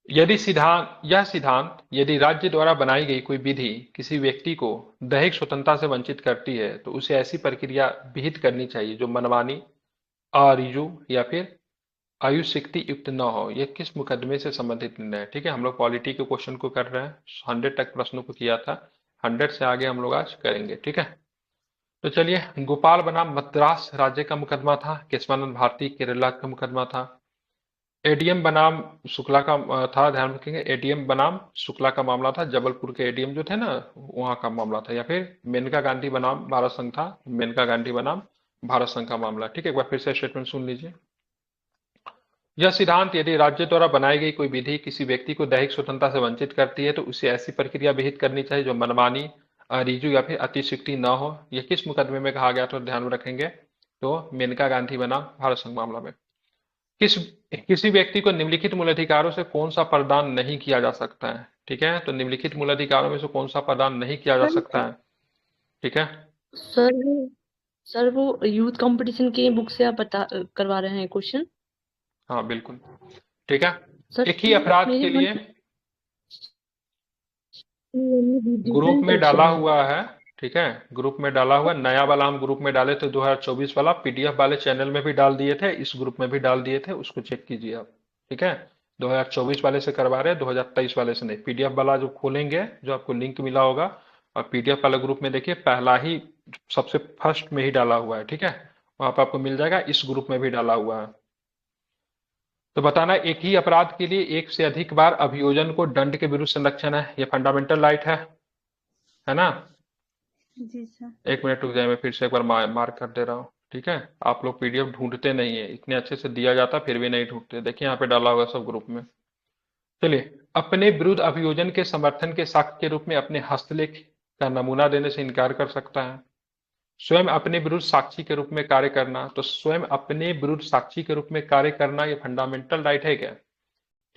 यह सिद्धांत यदि राज्य द्वारा बनाई गई कोई विधि किसी व्यक्ति को दैहिक स्वतंत्रता से वंचित करती है तो उसे ऐसी प्रक्रिया विहित करनी चाहिए जो मनमानी, अरिजु या फिर आयुष्यक्ति युक्त न हो। यह किस मुकदमे से संबंधित निर्णय है? ठीक है, हम लोग पॉलिटी के क्वेश्चन को कर रहे हैं। 100 तक प्रश्नों को किया था, 100 से आगे हम लोग आज करेंगे। ठीक है, तो चलिए। गोपाल बनाम मद्रास राज्य का मुकदमा था। केशवानंद भारती केरला का मुकदमा था। एडीएम बनाम शुक्ला का था, ध्यान रखेंगे। एडीएम बनाम शुक्ला का मामला था, जबलपुर के एडीएम जो थे ना, वहां का मामला था। या फिर मेनका गांधी बनाम भारत संघ था, मेनका गांधी बनाम भारत संघ का मामला। ठीक है, एक बार फिर से स्टेटमेंट सुन लीजिए। यह सिद्धांत यदि राज्य द्वारा बनाई गई कोई विधि किसी व्यक्ति को दैहिक स्वतंत्रता से वंचित करती है तो उसे ऐसी प्रक्रिया विहित करनी चाहिए जो मनमानी, अरिजु या फिर अतिशयोक्ति न हो। यह किस मुकदमे में कहा गया तो ध्यान में रखेंगे, तो मेनका गांधी बनाम भारत संघ मामला में। किस किसी व्यक्ति को निम्नलिखित मूल अधिकारों से कौन सा प्रदान नहीं किया जा सकता है? ठीक है, तो निम्नलिखित मूल अधिकारों में से कौन सा प्रदान नहीं किया जा सकता है? ठीक है। सर वो सर वो यूथ कंपटीशन की बुक से आप बता करवा रहे हैं क्वेश्चन? हाँ बिल्कुल। ठीक है, सर एक ही अपराध मेरे के मन लिए में ग्रुप डिफरेंट में डाला क्वेश्चन है। हुआ है। ठीक है, ग्रुप में डाला हुआ नया वाला हम ग्रुप में डाले थे 2024 वाला, पीडीएफ वाले चैनल में भी डाल दिए थे, इस ग्रुप में भी डाल दिए थे, उसको चेक कीजिए आप। ठीक है, 2024 वाले से करवा रहे हैं, 2023 वाले से नहीं। पीडीएफ वाला जो खोलेंगे, जो आपको लिंक मिला होगा, और पीडीएफ वाला ग्रुप में देखिए, पहला ही सबसे फर्स्ट में ही डाला हुआ है। ठीक है, वहां पर आपको मिल जाएगा, इस ग्रुप में भी डाला हुआ है। तो बताना, एक ही अपराध के लिए एक से अधिक बार अभियोजन को दंड के विरुद्ध संरक्षण है, ये फंडामेंटल राइट है ना? जी सर। एक मिनट रुक जाए, मैं फिर से एक बार मार्क कर दे रहा हूँ। ठीक है, आप लोग पीडीएफ ढूंढते नहीं है, इतने अच्छे से दिया जाता फिर भी नहीं ढूंढते। देखिए यहाँ पे डाला होगा सब ग्रुप में। चलिए, अपने विरुद्ध अभियोजन के समर्थन के साक्ष्य के रूप में अपने हस्तलेख का नमूना देने से इनकार कर सकता है। स्वयं अपने विरुद्ध साक्षी के रूप में कार्य करना, तो स्वयं अपने विरुद्ध साक्षी के रूप में कार्य करना ये फंडामेंटल राइट है क्या?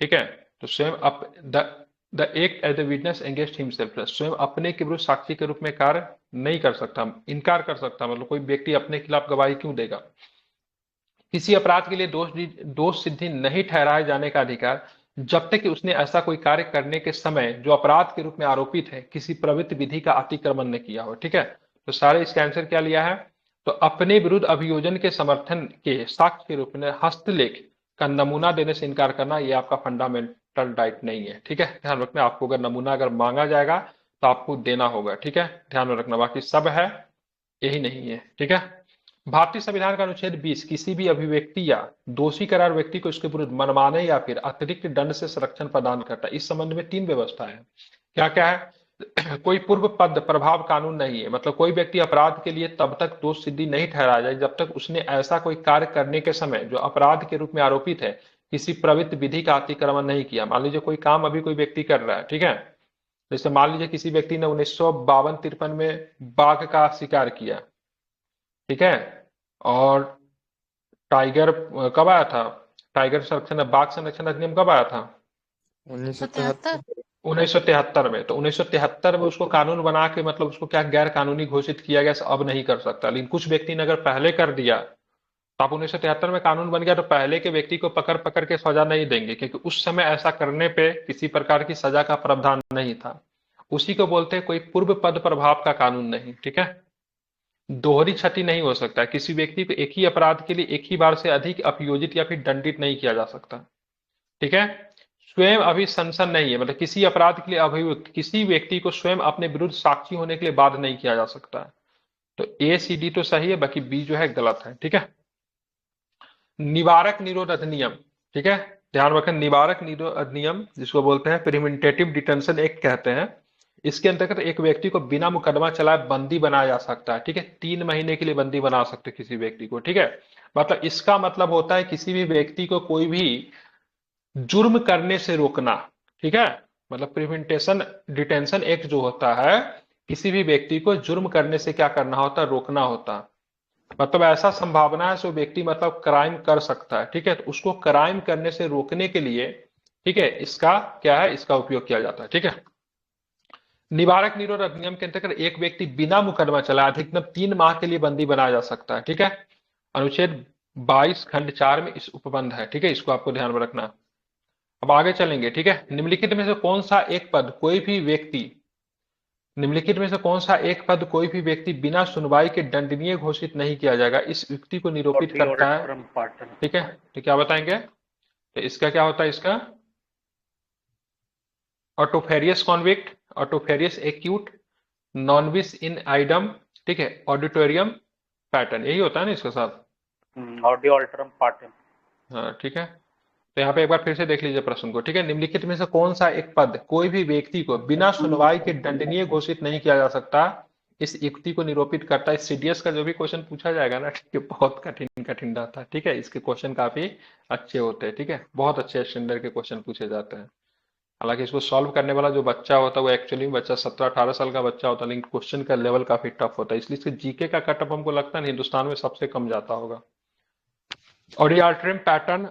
ठीक है, तो स्वयं the the act as the witness against himself, स्वयं अपने के विरुद्ध साक्षी के रूप में कार्य नहीं कर सकता, इनकार कर सकता। मतलब कोई व्यक्ति अपने खिलाफ गवाही क्यों देगा? किसी अपराध के लिए दोष सिद्धि नहीं ठहराए जाने का अधिकार जब तक कि उसने ऐसा कोई कार्य करने के समय जो अपराध के रूप में आरोपित है किसी प्रवृत्ति विधि का अतिक्रमण न किया हो। ठीक है, तो सारे इसका आंसर क्या लिया है? तो अपने विरुद्ध अभियोजन के समर्थन के साक्ष्य के रूप में हस्तलेख का नमूना देने से इनकार करना, ये आपका फंडामेंटल राइट नहीं है। ठीक है, ध्यान रखना, आपको अगर नमूना अगर मांगा जाएगा तो आपको देना होगा। ठीक है, ध्यान में रखना, बाकी सब है, यही नहीं है। ठीक है, भारतीय संविधान का अनुच्छेद 20 किसी भी अभिव्यक्ति या दोषी करार व्यक्ति को इसके विरुद्ध मनमाने या फिर अतिरिक्त दंड से संरक्षण प्रदान करता है। इस संबंध में 3 व्यवस्था है। क्या क्या है? कोई पूर्व पद प्रभाव कानून नहीं है, मतलब कोई व्यक्ति अपराध के लिए तब तक दोष सिद्धि नहीं ठहराया जाए जब तक उसने ऐसा कोई कार्य करने के समय जो अपराध के रूप में आरोपित है किसी प्रवृत्ति विधि का अतिक्रमण नहीं किया। मान लीजिए कोई काम अभी कोई व्यक्ति कर रहा है, ठीक है, जैसे मान लीजिए किसी व्यक्ति ने 1952-53 में बाघ का शिकार किया, ठीक है, और टाइगर कब आया था? टाइगर संरक्षण, बाघ संरक्षण अधिनियम कब आया था? 1973। 1973 में। तो 1973 में उसको कानून बना के, मतलब उसको क्या गैर कानूनी घोषित किया गया, अब नहीं कर सकता। लेकिन कुछ व्यक्ति ने अगर पहले कर दिया, तो आप 1973 में कानून बन गया तो पहले के व्यक्ति को पकड़ पकड़ के सजा नहीं देंगे, क्योंकि उस समय ऐसा करने पे किसी प्रकार की सजा का प्रावधान नहीं था। उसी को बोलते हैं कोई पूर्व पद प्रभाव का कानून नहीं। ठीक है, दोहरी क्षति नहीं हो सकता है, किसी व्यक्ति को एक ही अपराध के लिए एक ही बार से अधिक अभियोजित या फिर दंडित नहीं किया जा सकता। ठीक है, स्वयं अभिशंसन नहीं है, मतलब किसी अपराध के लिए अभियुक्त किसी व्यक्ति को स्वयं अपने विरुद्ध साक्षी होने के लिए बाध्य नहीं किया जा सकता है। तो ए सी डी तो सही है, बाकी बी जो है गलत है। ठीक है, निवारक निरोध अधिनियम, ठीक है, ध्यान रखें, निवारक निरोध अधिनियम जिसको बोलते हैं प्रिवेंटिव डिटेंशन एक्ट कहते हैं, इसके अंतर्गत एक व्यक्ति को बिना मुकदमा चलाए बंदी बनाया जा सकता है। ठीक है, 3 महीने के लिए बंदी बना सकते किसी व्यक्ति को। ठीक है, मतलब इसका मतलब होता है किसी भी व्यक्ति को कोई भी जुर्म करने से रोकना। ठीक है, मतलब प्रिवेंटेशन डिटेंशन एक्ट जो होता है, किसी भी व्यक्ति को जुर्म करने से क्या करना होता है? रोकना होता है। मतलब ऐसा संभावना है जो व्यक्ति मतलब क्राइम कर सकता है। ठीक है, तो उसको क्राइम करने से रोकने के लिए, ठीक है, इसका क्या है? इसका उपयोग किया जाता है। ठीक है, निवारक निरोध अधिनियम के अंतर्गत एक व्यक्ति बिना मुकदमा चलाए अधिकतम 3 माह के लिए बंदी बनाया जा सकता है। ठीक है, अनुच्छेद 22 खंड 4 में इस उपबंध है। ठीक है, इसको आपको ध्यान में रखना। अब आगे चलेंगे, ठीक है। निम्नलिखित में से कौन सा एक पद कोई भी व्यक्ति निम्नलिखित में से कौन सा एक पद कोई भी व्यक्ति बिना सुनवाई के दंडनीय घोषित नहीं किया जाएगा, इस युक्ति को निरूपित करता है, ठीक है। तो क्या बताएंगे, तो इसका क्या होता है, इसका ऑटोफेरियस कॉन्विक्ट, ऑटोफेरियस एक्यूट, नॉनविस इन आइडम, ठीक है, ऑडिटोरियम पैटर्न, यही होता है ना इसके साथ। Audi alteram partem. हाँ, ठीक है। तो यहाँ पे एक बार फिर से देख लीजिए प्रश्न को, ठीक है। निम्नलिखित में से कौन सा एक पद कोई भी व्यक्ति को बिना सुनवाई के दंडनीय घोषित नहीं किया जा सकता, इस युक्ति को निरूपित करता है। सीडीएस का जो भी क्वेश्चन पूछा जाएगा ना, ठीक है, बहुत कठिन कठिन रहता है, ठीक है। इसके क्वेश्चन काफी अच्छे होते हैं, ठीक है, बहुत अच्छे स्टैंडर्ड के क्वेश्चन पूछे जाते हैं। हालांकि इसको सॉल्व करने वाला जो बच्चा होता है वो एक्चुअली में बच्चा 17-18 साल का बच्चा होता है, लेकिन क्वेश्चन का लेवल काफी टफ होता है, इसलिए इसके जीके का कट ऑफ हमको लगता है हिंदुस्तान में सबसे कम जाता होगा। ऑडियाल्ट्रम पैटर्न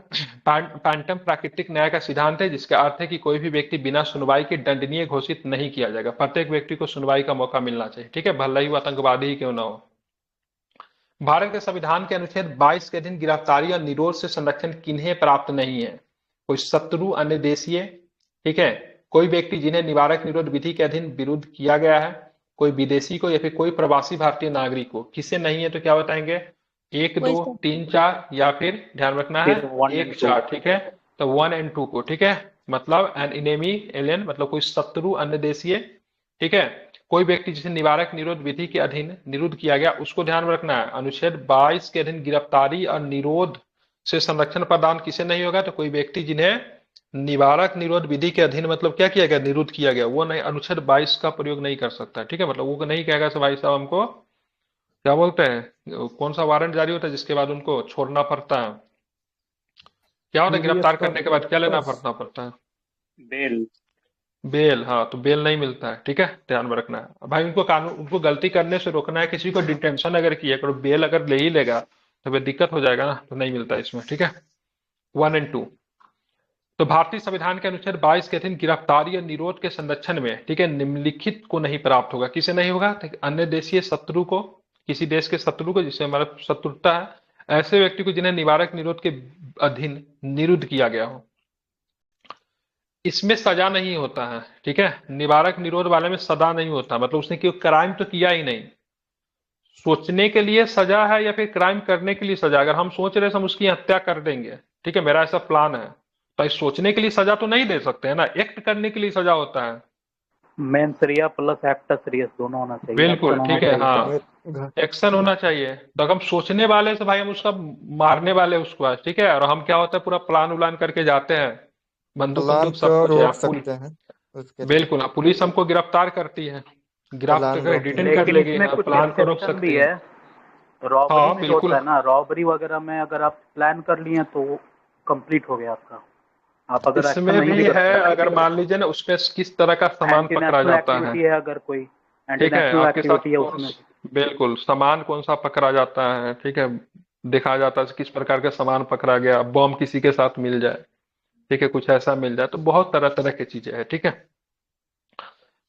पैंटम प्राकृतिक न्याय का सिद्धांत है, जिसका अर्थ है कि कोई भी व्यक्ति बिना सुनवाई के दंडनीय घोषित नहीं किया जाएगा। प्रत्येक व्यक्ति को सुनवाई का मौका मिलना चाहिए, ठीक है, भले ही वो आतंकवादी ही क्यों ना हो। भारत के संविधान के अनुच्छेद 22 के अधीन गिरफ्तारी और निरोध से संरक्षण किन्हें प्राप्त नहीं है, कोई शत्रु, अन्य देशीय, ठीक है, कोई व्यक्ति जिन्हें निवारक निरोध विधि के अधीन विरुद्ध किया गया है, कोई विदेशी को, या फिर कोई प्रवासी भारतीय नागरिक को। किसे नहीं है तो क्या बताएंगे, 1, 2, 3, 4, या फिर ध्यान रखना है 1, 4, ठीक है। तो 1 और 2 को, ठीक है, मतलब एन इनेमी एलियन, मतलब कोई शत्रु, अन्य देशीय, ठीक है, कोई व्यक्ति जिसे निवारक निरोध विधि के अधीन निरुद्ध किया गया, उसको ध्यान में रखना है। अनुच्छेद 22 के अधीन गिरफ्तारी और निरोध से संरक्षण प्रदान किसे नहीं होगा, तो कोई व्यक्ति जिन्हें निवारक निरोध विधि के अधीन मतलब क्या किया गया, निरुद्ध किया गया, वो नहीं, अनुच्छेद 22 का प्रयोग नहीं कर सकता, ठीक है। मतलब वो नहीं कहेगा भाई साहब हमको क्या बोलते हैं, कौन सा वारंट जारी होता है जिसके बाद उनको छोड़ना पड़ता है, क्या होता है, गिरफ्तार करने के बाद क्या लेना पड़ता है, बेल। बेल, हाँ, तो बेल नहीं मिलता है, ठीक है, ध्यान में रखना है भाई। उनको कानून, उनको गलती करने से रोकना है, किसी को डिटेंशन अगर किया करो, बेल अगर ले ही लेगा तो फिर दिक्कत हो जाएगा ना, तो नहीं मिलता इसमें, ठीक है। 1 और 2, तो भारतीय संविधान के अनुच्छेद 22 के अधीन गिरफ्तारी और निरोध के संरक्षण में, ठीक है, निम्नलिखित को नहीं प्राप्त होगा, किसे नहीं होगा, अन्य देशीय शत्रु को, किसी देश के शत्रु को जिससे हमारा शत्रुता है, ऐसे व्यक्ति को जिन्हें निवारक निरोध के अधीन निरुद्ध किया गया हो। इसमें सजा नहीं होता है, ठीक है, निवारक निरोध वाले में सजा नहीं होता, मतलब उसने कोई क्राइम तो किया ही नहीं, सोचने के लिए सजा है या फिर क्राइम करने के लिए सजा। अगर हम सोच रहे हैं हम उसकी हत्या कर देंगे, ठीक है, मेरा ऐसा प्लान है, तो इस सोचने के लिए सजा तो नहीं दे सकते हैं ना, एक्ट करने के लिए सजा होता है। मेन सीरिया प्लस एक्टा सीरियस दोनों होना चाहिए, बिल्कुल, ठीक है, हाँ, घर एक्शन होना चाहिए। तो अगर हम सोचने वाले से भाई हम उसका मारने वाले उसको आज, ठीक है, और हम क्या होता है पूरा प्लान उलान करके जाते हैं, बंदूक प्लान बंदूक सब को कुछ है, रोक सकते हैं उसके लिए। बिल्कुल, हाँ, पुलिस हमको गिरफ्तार करती है, गिरफ्तार प्लान कर रोक डिटेन कर लेकिन लेगी, इसमें हाँ, कुछ प्लान को रोक एक्सेप्शन सकती भी है। है। रॉबरी हाँ, में जो बिल्कुल, होता है ना, रॉबरी वगैरह में अगर आप प्लान कर लिए तो वो कंप्लीट हो गया आपका। आप अगर एक्शन इसमें नहीं भी भी है, करते, अगर मान लीजिए ना उसमें किस तरह का सामान एंटी पकड़ा नेशनल जाता है, एक्टिविटी है, अगर कोई एंटी ठीक है, नेशनल आपके साथ एक्टिविटी है कौन उसमें। बिल्कुल सामान कौन सा पकड़ा जाता है, ठीक है, दिखा जाता है किस प्रकार का सामान पकड़ा गया, बम किसी के साथ मिल जाए, ठीक है, कुछ ऐसा मिल जाए, तो बहुत तरह तरह की चीजें हैं, ठीक है।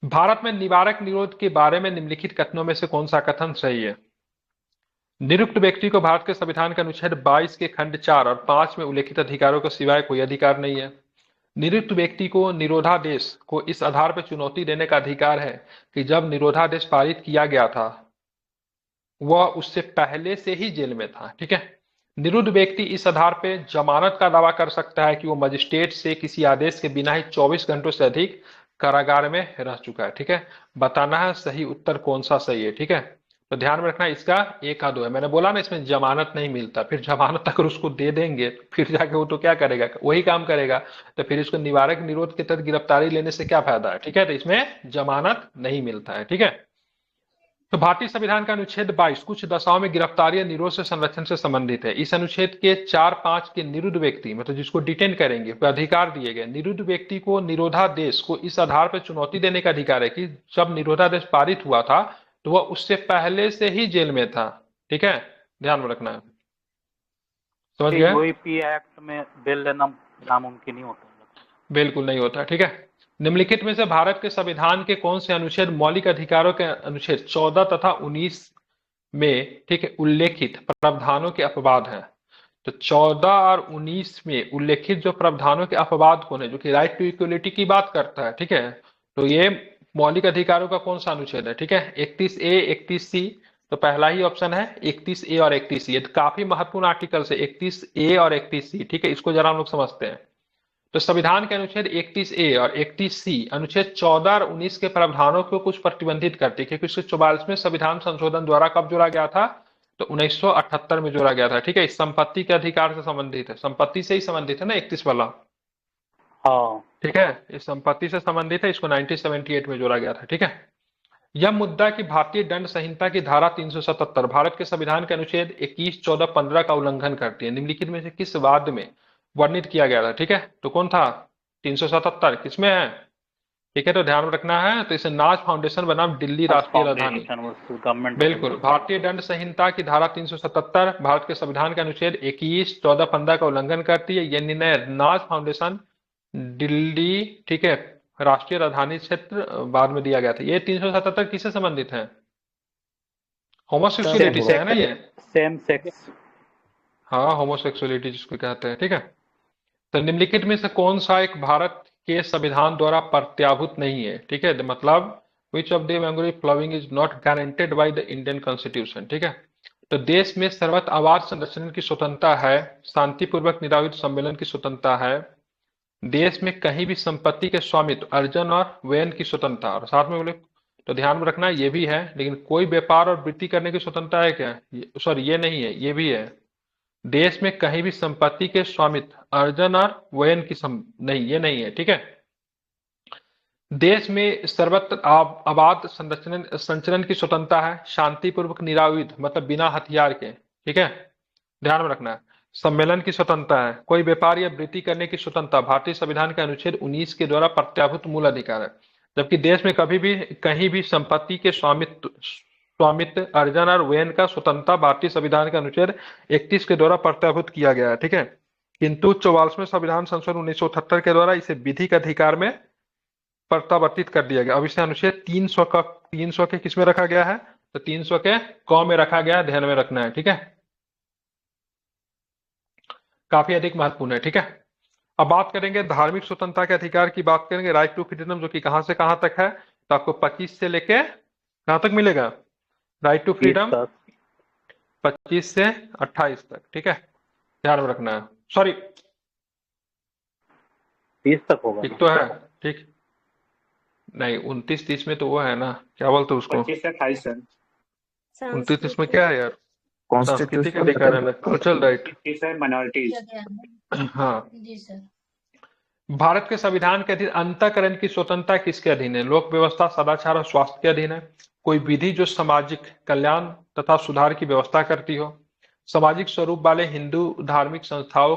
भारत में निवारक निरोध के बारे में निम्नलिखित कथनों में से कौन सा कथन सही है। निरुक्त व्यक्ति को भारत के संविधान के अनुच्छेद 22 के खंड 4 और 5 में उल्लेखित अधिकारों के सिवाय कोई अधिकार नहीं है। निरुक्त व्यक्ति को निरोधादेश को इस आधार पर चुनौती देने का अधिकार है कि जब निरोधादेश पारित किया गया था वह उससे पहले से ही जेल में था, ठीक है। निरुद्ध व्यक्ति इस आधार पर जमानत का दावा कर सकता है कि वो मजिस्ट्रेट से किसी आदेश के बिना ही 24 घंटों से अधिक कारागार में रह चुका है, ठीक है। बताना है सही उत्तर कौन सा सही है, ठीक है। तो ध्यान में रखना इसका 1 या 2 है, मैंने बोला ना इसमें जमानत नहीं मिलता, फिर जमानत अगर उसको दे देंगे तो फिर जाके वो तो क्या करेगा, वही काम करेगा, तो फिर इसको निवारक निरोध के तहत गिरफ्तारी लेने से क्या फायदा है, ठीक है। तो इसमें जमानत नहीं मिलता है, ठीक है। तो भारतीय संविधान का अनुच्छेद 22 कुछ दशाओं में गिरफ्तारी या निरोध से संरक्षण से संबंधित है। इस अनुच्छेद के 4-5 के निरुद्ध व्यक्ति मतलब जिसको डिटेन करेंगे पे अधिकार दिए गए। निरुद्ध व्यक्ति को निरोधादेश को इस आधार पर चुनौती देने का अधिकार है कि जब निरोधादेश पारित हुआ था तो वह उससे पहले से ही जेल में था, ठीक है, ध्यान में रखना है, समझ गए। यूएपी एक्ट में बेल लेना नामुमकिन नहीं होता, बिल्कुल नहीं होता, ठीक है। निम्नलिखित में से भारत के संविधान के कौन से अनुच्छेद मौलिक अधिकारों के अनुच्छेद 14 तथा 19 में, ठीक है, उल्लेखित प्रावधानों के अपवाद हैं। तो 14 और 19 में उल्लेखित जो प्रावधानों के अपवाद कौन है, जो कि राइट टू इक्वलिटी की बात करता है, ठीक है। तो ये मौलिक अधिकारों का कौन सा अनुच्छेद है, ठीक है, 31A 31C। तो पहला ही ऑप्शन है 31A और 31C। ये तो काफी महत्वपूर्ण आर्टिकल है 31A और 31C, ठीक है, इसको जरा हम लोग समझते हैं। तो संविधान के अनुच्छेद 31A और 31C अनुच्छेद 14 और 19 के प्रावधानों को कुछ प्रतिबंधित करती है, क्योंकि 44वें संविधान संशोधन द्वारा कब जोड़ा गया था, तो 1978 में जोड़ा गया था, ठीक है। इस संपत्ति के अधिकार से संबंधित है, संपत्ति से ही संबंधित है ना 31 वाला, हाँ ठीक है, इस संपत्ति से संबंधित है, इसको 1978 में जोड़ा गया था, ठीक है। यह मुद्दा कि भारतीय दंड संहिता की धारा 377 भारत के संविधान के अनुच्छेद 21, 14, 15 का उल्लंघन करती है, निम्नलिखित में से किस वाद में वर्णित किया गया था, ठीक है। तो कौन था 377, किसमें है, ठीक है। तो ध्यान रखना है, तो इसे नाज फाउंडेशन बनाम दिल्ली राष्ट्रीय राजधानी, गवर्नमेंट बिल्कुल। भारतीय दंड संहिता की धारा 377 भारत के संविधान के अनुच्छेद 21, 14, 15 का उल्लंघन करती है। यह निर्णय नाज फाउंडेशन दिल्ली, ठीक है, राष्ट्रीय राजधानी क्षेत्र बाद में दिया गया था। ये 377 किससे संबंधित है, होमोसेक्सुअलिटी से है ना ये, सेम सेक्स, हाँ, होमोसेक्सुअलिटी जिसको कहते हैं, ठीक है। तो निम्नलिखित में से कौन सा एक भारत के संविधान द्वारा प्रत्याभूत नहीं है, ठीक है, मतलब which of the following is not guaranteed by the Indian constitution, ठीक है। तो देश में सर्वत्र आवाज संरक्षण की स्वतंत्रता है, शांतिपूर्वक निरायुध सम्मेलन की स्वतंत्रता है, देश में कहीं भी संपत्ति के स्वामित्व, अर्जन और व्ययन की स्वतंत्रता, और साथ में बोले तो ध्यान में रखना ये भी है, लेकिन कोई व्यापार और वृत्ति करने की स्वतंत्रता है क्या, सॉरी ये नहीं है, ये भी है। देश में कहीं भी संपत्ति के स्वामित्व, अर्जन और व्ययन की नहीं, ये नहीं है, ठीक है। देश में सर्वत्र आबाद संचरण की स्वतंत्रता है, शांतिपूर्वक निरायुध मतलब बिना हथियार के, ठीक है, ध्यान में रखना है। सम्मेलन की स्वतंत्रता है, कोई व्यापार या वृत्ति करने की स्वतंत्रता भारतीय संविधान के अनुच्छेद 19 के द्वारा प्रत्याभूत मूल अधिकार है। जबकि देश में कभी भी कहीं भी संपत्ति के स्वामित्व, अर्जन और व्ययन का स्वतंत्रता भारतीय संविधान के अनुच्छेद 31 के द्वारा प्रत्याभूत किया गया है, ठीक है। किंतु 44वें संविधान संशोधन 1978 के द्वारा इसे विधिक अधिकार में प्रत्यावर्तित कर दिया गया। अब इसे अनुच्छेद 300 के किस में रखा गया है, तो 300 के क में रखा गया है, ध्यान में रखना है, ठीक है, काफी अधिक महत्वपूर्ण है, ठीक है। अब बात करेंगे धार्मिक स्वतंत्रता के अधिकार की, बात करेंगे राइट टू फ्रीडम, जो कि कहां से कहां तक है, तो आपको 25 से लेके कहां तक मिलेगा, राइट टू फ्रीडम 25 से 28 तक, ठीक है, ध्यान में रखना है, सॉरी 30 तक होगा, ठीक तो है, ठीक नहीं 29-30 में तो वो है ना, क्या बोलते उसको, 25 से 28 है, 29-30 में क्या है यार, सांस्कृतिक कॉन्स्टिट्यूशन अधिकार है ना, कल्चरल राइट, 21 है माइनॉरिटीज। हाँ। जी सर। भारत के संविधान के अधीन अंतःकरण की स्वतंत्रता किसके अधीन है, लोक व्यवस्था, सदाचार और स्वास्थ्य के अधीन है। कोई विधि जो सामाजिक कल्याण तथा सुधार की व्यवस्था करती हो, सामाजिक स्वरूप वाले हिंदू धार्मिक संस्थाओं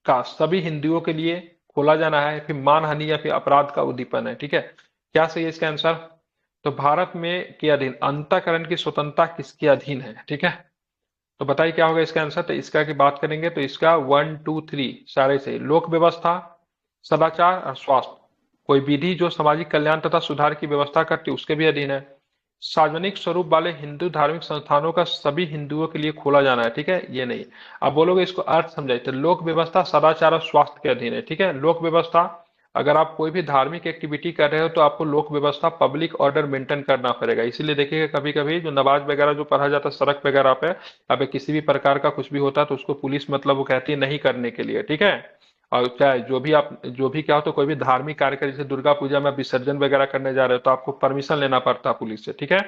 का सभी हिंदुओं के लिए खोला जाना है, फिर मानहानि या फिर अपराध का उद्दीपन है, ठीक है। क्या सही है इसका आंसर, तो भारत में के अधीन अंतःकरण की स्वतंत्रता किसके अधीन है, ठीक है। तो बताइए क्या होगा इसका आंसर, तो इसका की बात करेंगे तो इसका 1, 2, 3 सारे सही, लोक व्यवस्था, सदाचार और स्वास्थ्य। कोई विधि जो सामाजिक कल्याण तथा सुधार की व्यवस्था करती है उसके भी अधीन है। सार्वजनिक स्वरूप वाले हिंदू धार्मिक संस्थानों का सभी हिंदुओं के लिए खोला जाना है, ठीक है, ये नहीं। अब बोलोगे इसको अर्थ समझाइए, तो लोक व्यवस्था, सदाचार और स्वास्थ्य के अधीन है, ठीक है। लोक व्यवस्था, अगर आप कोई भी धार्मिक एक्टिविटी कर रहे हो तो आपको लोक व्यवस्था पब्लिक ऑर्डर मेंटेन करना पड़ेगा, इसीलिए देखिएगा कभी कभी जो नमाज वगैरह जो पढ़ा जाता है सड़क वगैरह पे, अब किसी भी प्रकार का कुछ भी होता है तो उसको पुलिस मतलब वो कहती है नहीं करने के लिए, ठीक है। और चाहे जो भी क्या हो, तो कोई भी धार्मिक कार्य करे, जैसे दुर्गा पूजा में विसर्जन वगैरह करने जा रहे हो तो आपको परमिशन लेना पड़ता है पुलिस से, ठीक है।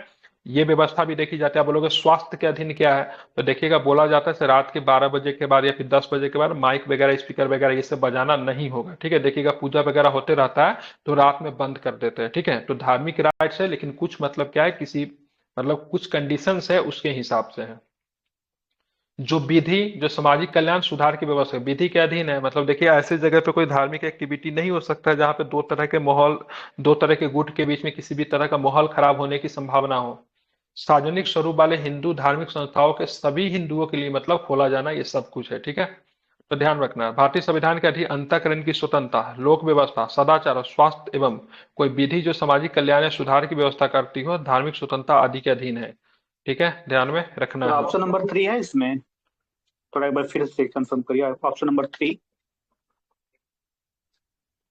ये व्यवस्था भी देखी जाती है। आप बोलोगे स्वास्थ्य के अधीन क्या है, तो देखिएगा बोला जाता है रात के 12 बजे के बाद या फिर 10 बजे के बाद माइक वगैरह, स्पीकर वगैरह ये सब बजाना नहीं होगा, ठीक है। देखिएगा पूजा वगैरह होते रहता है तो रात में बंद कर देते हैं, ठीक है। तो धार्मिक राइट्स है, लेकिन कुछ मतलब क्या है, किसी मतलब कुछ कंडीशंस है उसके हिसाब से है। जो विधि जो सामाजिक कल्याण सुधार की व्यवस्था विधि के अधीन है, मतलब देखिए ऐसे जगह पे कोई धार्मिक एक्टिविटी नहीं हो सकता है जहां पे दो तरह के गुट के बीच में किसी भी तरह का माहौल खराब होने की संभावना हो। सार्वजनिक स्वरूप वाले हिंदू धार्मिक संस्थाओं के सभी हिंदुओं के लिए मतलब खोला जाना, ये सब कुछ है, ठीक है। तो ध्यान रखना है, भारतीय संविधान के अधीन अंतःकरण की स्वतंत्रता, लोक व्यवस्था, सदाचार और स्वास्थ्य एवं कोई विधि जो सामाजिक कल्याण या सुधार की व्यवस्था करती हो, धार्मिक स्वतंत्रता आदि के अधीन है, ठीक है, ध्यान में रखना तो है। ऑप्शन नंबर 3 है इसमें, थोड़ा एक बार फिर से कंफर्म करिए, ऑप्शन नंबर 3।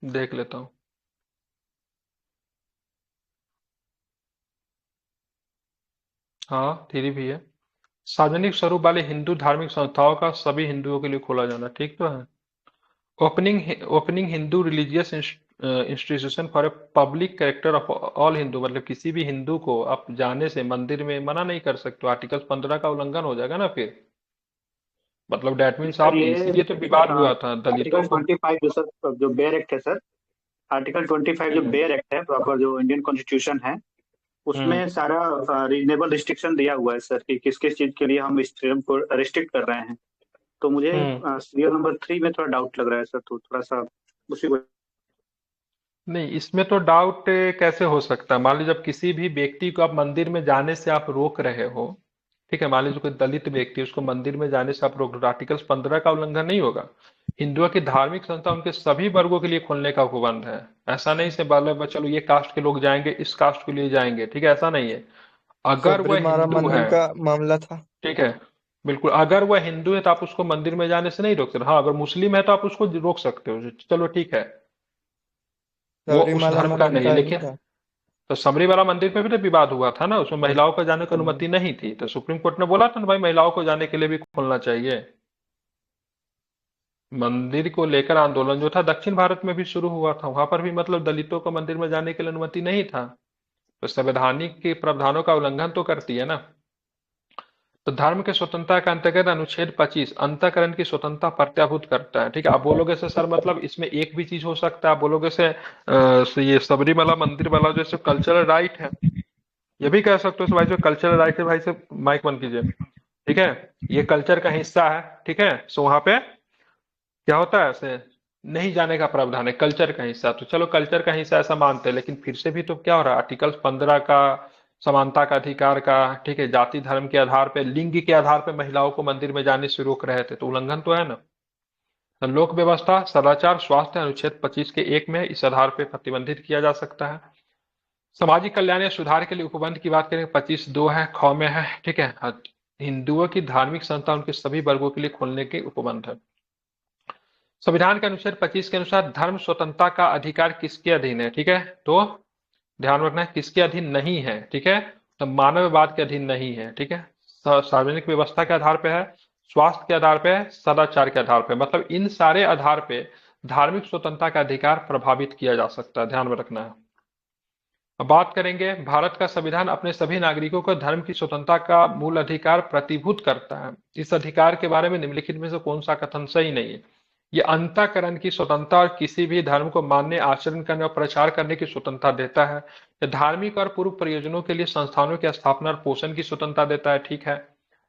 देख लेता हूँ। हाँ, थ्री भी है। सार्वजनिक स्वरूप वाले हिंदू धार्मिक संस्थाओं का सभी हिंदुओं के लिए खोला जाना, ठीक तो है। Opening Hindu religious institution for a public character of all Hindu, मतलब किसी भी हिंदू को आप जाने से मंदिर में मना नहीं कर सकते, आर्टिकल 15 का उल्लंघन हो जाएगा ना फिर। मतलब डैट मीन्स सर आप, ये इसीलिए तो विवाद हुआ था दलितों आर्टिकल को। 25 जो सर जो बेयर एक्ट है सर, आर्टिकल 25 जो हम्म बेयर एक्ट है, प्रॉपर जो इंडियन कॉन्स्टिट्यूशन है, हम्म उसमें सारा रीजनेबल रिस्ट्रिक्शन दिया हुआ है सर कि किस किस चीज के लिए हम इस फ्रीडम को रिस्ट्रिक्ट कर रहे हैं। तो मुझे हम्म सीरियल नंबर 3 में थोड़ा डाउट लग रहा है सर, तो थोड़ा सा उसी को। नहीं, इसमें तो डाउट कैसे हो सकता है। मान लीजिए जब किसी भी व्यक्ति को आप मंदिर में जाने से आप रोक रहे हो, ठीक है, मान लीजिए कोई दलित व्यक्ति है, उसको मंदिर में जाने से आप रोक रहे हो, आर्टिकल 15 का उल्लंघन नहीं होगा। हिंदुओं की धार्मिक संस्था उनके सभी वर्गों के लिए खोलने का उपबंध है। ऐसा नहीं से बाल चलो ये कास्ट के लोग जाएंगे, इस कास्ट के लिए जाएंगे, ठीक है, ऐसा नहीं है। अगर वह सबरीमाला हिंदू मंदिर है, का मामला था। ठीक है, बिल्कुल, अगर वह हिंदू है तो आप उसको मंदिर में जाने से नहीं रोक सकते। हाँ, अगर मुस्लिम है तो आप उसको रोक सकते हो, चलो ठीक है, वो उस सबरीमाला धर्म का मंदिर नहीं का है, ही लेकिन था। तो सबरीमाला मंदिर पे भी तो विवाद हुआ था ना, उसमें महिलाओं को जाने की हम्म। अनुमति नहीं थी, तो सुप्रीम कोर्ट ने बोला था ना भाई महिलाओं को जाने के लिए भी खोलना चाहिए। मंदिर को लेकर आंदोलन जो था दक्षिण भारत में भी शुरू हुआ था, वहां पर भी मतलब दलितों को मंदिर में जाने के लिए अनुमति नहीं था। तो संवैधानिक के प्रावधानों का उल्लंघन तो करती है ना। तो धर्म के स्वतंत्रता के अंतर्गत अनुच्छेद 25 अंतःकरण की स्वतंत्रता प्रत्याभूत करता है, ठीक है। आप बोलोगे से सर मतलब इसमें एक भी चीज हो सकता है, आप बोलोगे से ये सबरीमला मंदिर वाला जैसे कल्चरल राइट है, ये भी कह सकते हो भाई जो कल्चरल राइट है भाई से माइक बंद कीजिए, ठीक है, ये कल्चर का हिस्सा है, ठीक है। सो वहां पे क्या होता है ऐसे नहीं जाने का प्रावधान है, कल्चर का हिस्सा, तो चलो कल्चर का हिस्सा ऐसा मानते हैं, लेकिन फिर से भी तो क्या हो रहा है, आर्टिकल 15 का समानता का अधिकार का, ठीक है, जाति धर्म के आधार पे लिंग के आधार पे महिलाओं को मंदिर में जाने से रोक रहे थे, तो उल्लंघन तो है ना। तो लोक व्यवस्था सदाचार स्वास्थ्य अनुच्छेद 25 के 1 में इस आधार पे प्रतिबंधित किया जा सकता है। सामाजिक कल्याण या सुधार के लिए उपबंध की बात करें 25(2) है, ख में है, ठीक है। हिंदुओं की धार्मिक संस्था उनके सभी वर्गों के लिए खोलने के उपबंध है। संविधान के अनुच्छेद 25 के अनुसार धर्म स्वतंत्रता का अधिकार किसके अधीन है, ठीक है। तो ध्यान रखना है किसके अधीन नहीं है, ठीक है। तो मानववाद के अधीन नहीं है, ठीक है। सार्वजनिक व्यवस्था के आधार पे है, स्वास्थ्य के आधार पे है, सदाचार के आधार पे, मतलब इन सारे आधार पे धार्मिक स्वतंत्रता का अधिकार प्रभावित किया जा सकता है, ध्यान में रखना है। अब बात करेंगे, भारत का संविधान अपने सभी नागरिकों को धर्म की स्वतंत्रता का मूल अधिकार प्रतिभूत करता है। इस अधिकार के बारे में निम्नलिखित में से कौन सा कथन सही नहीं है। ये अंतःकरण की स्वतंत्रता और किसी भी धर्म को मानने, आचरण करने और प्रचार करने की स्वतंत्रता देता है। ये धार्मिक और पूर्व प्रयोजनों के लिए संस्थानों की स्थापना और पोषण की स्वतंत्रता देता है, ठीक है।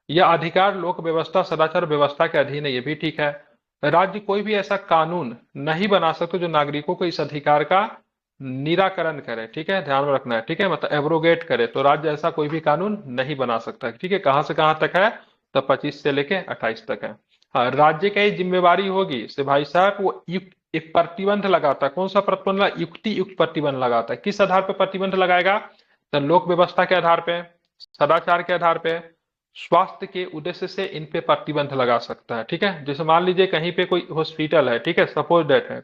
यह अधिकार लोक व्यवस्था सदाचार व्यवस्था के अधीन है, ये भी ठीक है। राज्य कोई भी ऐसा कानून नहीं बना सकते जो नागरिकों को इस अधिकार का निराकरण करे, ठीक है, ध्यान में रखना है, ठीक है, मतलब एब्रोगेट करे, तो राज्य ऐसा कोई भी कानून नहीं बना सकता, ठीक है। कहां से कहां तक है, तो 25 से लेके 28 तक है। हाँ, राज्य की जिम्मेवारी होगी से भाई साहब वो युक्त एक प्रतिबंध लगाता है, कौन सा प्रतिबंध, युक्ति युक्त प्रतिबंध लगाता है। किस आधार पर प्रतिबंध लगाएगा, तो लोक व्यवस्था के आधार पे, सदाचार के आधार पे, स्वास्थ्य के उद्देश्य से इन पे प्रतिबंध लगा सकता है, ठीक है। जैसे मान लीजिए कहीं पे कोई हॉस्पिटल है, ठीक है, सपोज दैट है,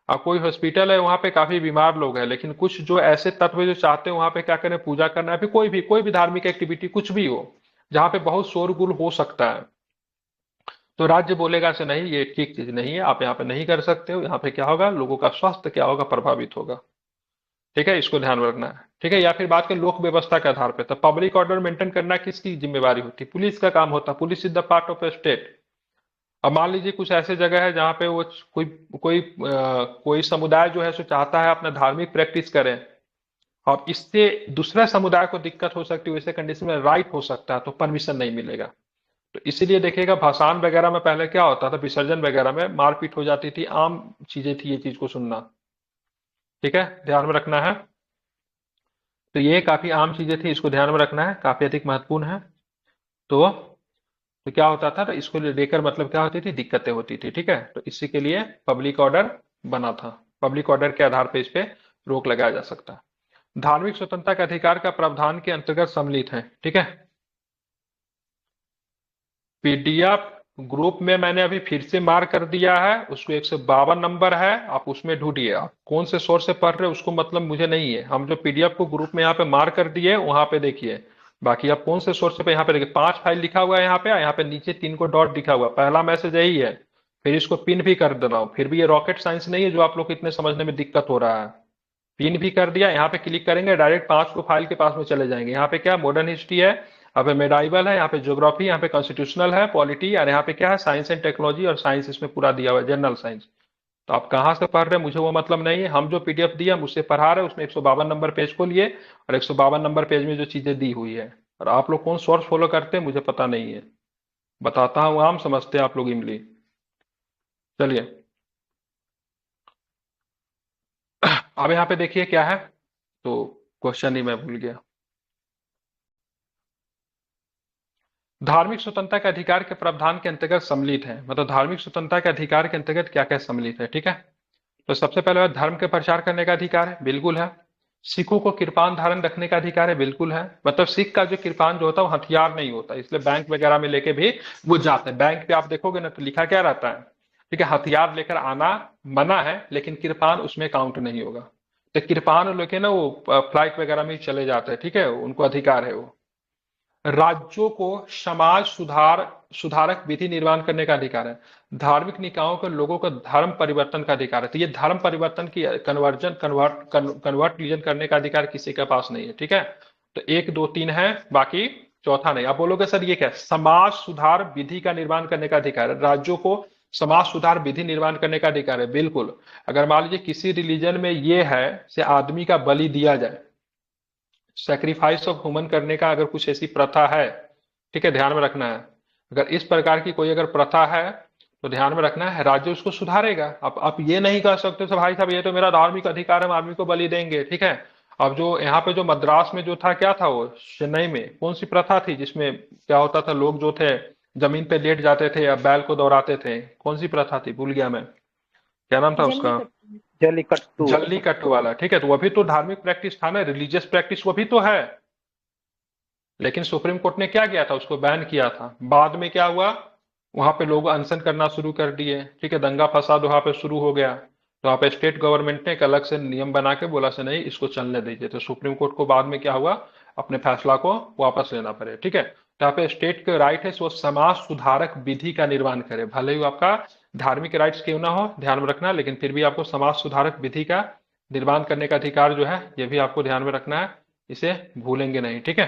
अब कोई हॉस्पिटल है वहां पे काफी बीमार लोग हैं, लेकिन कुछ जो ऐसे तत्व जो चाहते हैं वहां पे क्या करें, पूजा करना है, फिर कोई भी धार्मिक एक्टिविटी कुछ भी हो जहां पे बहुत शोरगुल हो सकता है, तो राज्य बोलेगा से नहीं ये ठीक चीज नहीं है, आप यहाँ पे नहीं कर सकते हो, यहाँ पे क्या होगा, लोगों का स्वास्थ्य क्या होगा, प्रभावित होगा, ठीक है, इसको ध्यान में रखना है, ठीक है। या फिर बात करें लोक व्यवस्था के आधार पर, तो पब्लिक ऑर्डर मेंटेन करना किसकी जिम्मेवारी होती है, पुलिस का काम होता है, police is the part of A state. अब मान लीजिए कुछ ऐसे जगह है जहाँ पे वो कोई समुदाय जो है सो चाहता है अपना धार्मिक प्रैक्टिस करें, और इससे दूसरा समुदाय को दिक्कत हो सकती है, वैसे कंडीशन में राइट हो सकता है, तो परमिशन नहीं मिलेगा। तो इसीलिए देखिएगा भाषण वगैरह में पहले क्या होता था, विसर्जन वगैरह में मारपीट हो जाती थी, आम चीजें थी ये चीज को सुनना, ठीक है, ध्यान में रखना है। तो ये काफी आम चीजें थी, इसको ध्यान में रखना है, काफी अधिक महत्वपूर्ण है। तो क्या होता था, तो इसको लेकर मतलब क्या होती थी, दिक्कतें होती थी, ठीक है। तो इसी के लिए पब्लिक ऑर्डर बना था, पब्लिक ऑर्डर के आधार पर इस पे रोक लगाया जा सकता है। धार्मिक स्वतंत्रता के अधिकार का प्रावधान के अंतर्गत सम्मिलित है, ठीक है। पीडीएफ ग्रुप में मैंने अभी फिर से मार्क कर दिया है, उसको 152 नंबर है, आप उसमें ढूंढिए आप कौन से सोर्स से पढ़ रहे हो, उसको मतलब मुझे नहीं है। हम जो पीडीएफ को ग्रुप में यहाँ पे मार्क कर दिए वहां पे देखिए, बाकी आप कौन से सोर्स पे यहाँ पे देखिए 5 फाइल लिखा हुआ है यहाँ पे नीचे 3 को डॉट दिखा हुआ है, पहला मैसेज यही है। फिर इसको पिन भी कर दे रहा हूँ, फिर भी ये रॉकेट साइंस नहीं है जो आप लोग को इतने समझने में दिक्कत हो रहा है। पिन भी कर दिया, यहाँ पे क्लिक करेंगे डायरेक्ट 5 को फाइल के पास में चले जाएंगे। यहाँ पे क्या मॉडर्न हिस्ट्री है, यहाँ पे मेडाइवल है, यहाँ पे ज्योग्राफी, यहाँ पे कॉन्स्टिट्यूशनल है, पॉलिटी, और यहाँ पे क्या है साइंस एंड टेक्नोलॉजी, और साइंस इसमें पूरा दिया हुआ है, जनरल साइंस। तो आप कहाँ से पढ़ रहे हैं मुझे वो मतलब नहीं है, हम जो पीडीएफ दिए हम उससे पढ़ा रहे हैं, उसमें 152 नंबर पेज को लिए, और 152 नंबर पेज में जो चीजें दी हुई है। और आप लोग कौन सोर्स फॉलो करते हैं मुझे पता नहीं है, बताता हूँ आम, समझते हैं आप लोग इमली। चलिए अब यहाँ पे देखिए क्या है, तो क्वेश्चन ही मैं भूल गया। धार्मिक स्वतंत्रता के अधिकार के प्रावधान के अंतर्गत सम्मिलित है, मतलब धार्मिक स्वतंत्रता के अधिकार के अंतर्गत क्या क्या सम्मिलित है, ठीक है। तो सबसे पहले बात, धर्म के प्रचार करने का अधिकार है, बिल्कुल है। सिखों को कृपान धारण रखने का अधिकार है, बिल्कुल है। मतलब सिख का जो कृपान जो होता है वो हथियार नहीं होता, इसलिए बैंक वगैरह में लेके भी वो जाते हैं। बैंक पे आप देखोगे ना तो लिखा क्या रहता है, ठीक है, हथियार लेकर आना मना है, लेकिन कृपान उसमें काउंट नहीं होगा। तो कृपान लेके ना वो फ्लाइट वगैरह में चले जाते हैं, ठीक है, उनको अधिकार है वो। राज्यों को समाज सुधारक विधि निर्माण करने का अधिकार है। धार्मिक निकायों को लोगों को धर्म परिवर्तन का अधिकार है, तो ये धर्म परिवर्तन की कन्वर्ट करने का अधिकार किसी के पास नहीं है, ठीक है। तो 1 2 3 है, बाकी चौथा नहीं। आप बोलोगे सर ये क्या है, समाज सुधार विधि का निर्माण करने का अधिकार है, राज्यों को समाज सुधार विधि निर्माण करने का अधिकार है, बिल्कुल। अगर मान लीजिए किसी रिलीजन में ये है से आदमी का बलि दिया जाए, सेक्रीफाइस ऑफ ह्यूमन करने का अगर कुछ ऐसी प्रथा है, ठीक है, ध्यान में रखना है। अगर इस प्रकार की कोई अगर प्रथा है तो ध्यान में रखना है राज्य उसको सुधारेगा। अब आप ये नहीं कह सकते तो भाई साहब ये तो मेरा धार्मिक अधिकार है, हम आदमी को बलि देंगे, ठीक है। अब जो यहाँ पे जो मद्रास में जो था क्या था, वो चेन्नई में कौन सी प्रथा थी जिसमें क्या होता था, लोग जो थे जमीन पे लेट जाते थे या बैल को दौड़ाते थे, कौन सी प्रथा थी भूल गया मैं, क्या नाम था उसका, जल्लीकट्टू। जल्लीकट्टू वाला, ठीक है। तो वो भी तो धार्मिक प्रैक्टिस था ना, रिलीजियस प्रैक्टिस वो भी तो है। लेकिन सुप्रीम कोर्ट ने क्या किया था, उसको बैन किया था। बाद में क्या हुआ, वहां पे लोग अनशन करना शुरू कर दिए, ठीक है, दंगा फसाद वहां पे शुरू हो गया। तो वहां पे स्टेट गवर्नमेंट ने एक अलग से नियम बना के बोला से नहीं इसको चलने दीजिए, तो सुप्रीम कोर्ट को बाद में क्या हुआ, अपने फैसला को वापस लेना पड़े, ठीक है। तो यहाँ पे स्टेट के राइट है वो समाज सुधारक विधि का निर्माण करे, भले ही वो आपका धार्मिक राइट्स क्यों ना हो, ध्यान में रखना, लेकिन फिर भी आपको समाज सुधारक विधि का निर्माण करने का अधिकार जो है ये भी आपको ध्यान में रखना है, इसे भूलेंगे नहीं, ठीक है।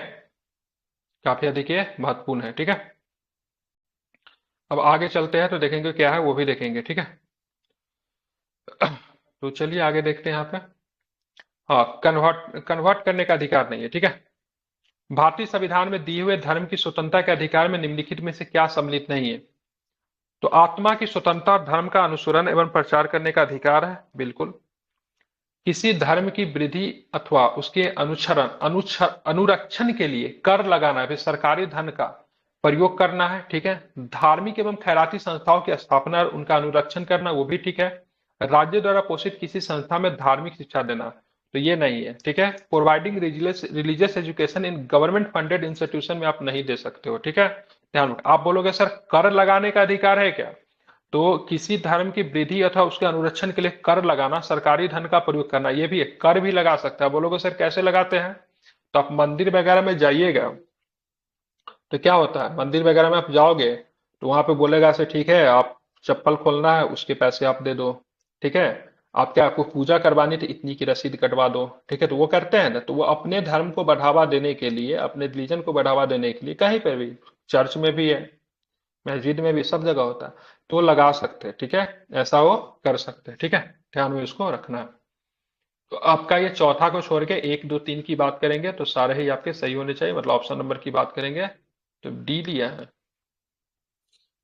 काफी अधिक ये महत्वपूर्ण है, ठीक है। अब आगे चलते हैं तो देखेंगे क्या है वो भी देखेंगे, ठीक है। तो चलिए आगे देखते हैं यहाँ पे। हाँ, कन्वर्ट कन्वर्ट करने का अधिकार नहीं है, ठीक है। भारतीय संविधान में दिए हुए धर्म की स्वतंत्रता के अधिकार में निम्नलिखित में से क्या सम्मिलित नहीं है। तो आत्मा की स्वतंत्रता और धर्म का अनुसरण एवं प्रचार करने का अधिकार है, बिल्कुल। किसी धर्म की वृद्धि अथवा उसके अनुरक्षण के लिए कर लगाना है, फिर सरकारी धन का प्रयोग करना है, ठीक है। धार्मिक एवं खैराती संस्थाओं की स्थापना और उनका अनुरक्षण करना वो भी ठीक है। राज्य द्वारा पोषित किसी संस्था में धार्मिक शिक्षा देना तो ये नहीं है, ठीक है। Providing religious education in government funded institution में आप नहीं दे सकते हो, ठीक है। ध्यान रखना। आप बोलोगे सर कर लगाने का अधिकार है क्या, तो किसी धर्म की वृद्धि अथवा उसके अनुरक्षण के लिए कर लगाना, सरकारी धन का प्रयोग करना, ये भी है, कर भी लगा सकता है। बोलोगे सर कैसे लगाते हैं, तो आप मंदिर वगैरह में जाइएगा तो क्या होता है, मंदिर वगैरह में आप जाओगे तो वहां पे बोलेगा से ठीक है आप चप्पल खोलना है उसके पैसे आप दे दो, ठीक है। आप क्या आपको पूजा करवानी थी इतनी की रसीद कटवा दो, ठीक है। तो वो करते हैं ना, तो वो अपने धर्म को बढ़ावा देने के लिए, अपने रिलीजन को बढ़ावा देने के लिए कहीं पे भी, चर्च में भी है, मस्जिद में भी, सब जगह होता है, तो लगा सकते हैं, ठीक है। ऐसा वो कर सकते हैं, ठीक है, ध्यान में इसको रखना है। तो आपका ये चौथा को छोड़ के 1 2 3 की बात करेंगे तो सारे ही आपके सही होने चाहिए, मतलब ऑप्शन नंबर की बात करेंगे तो डी लिया है।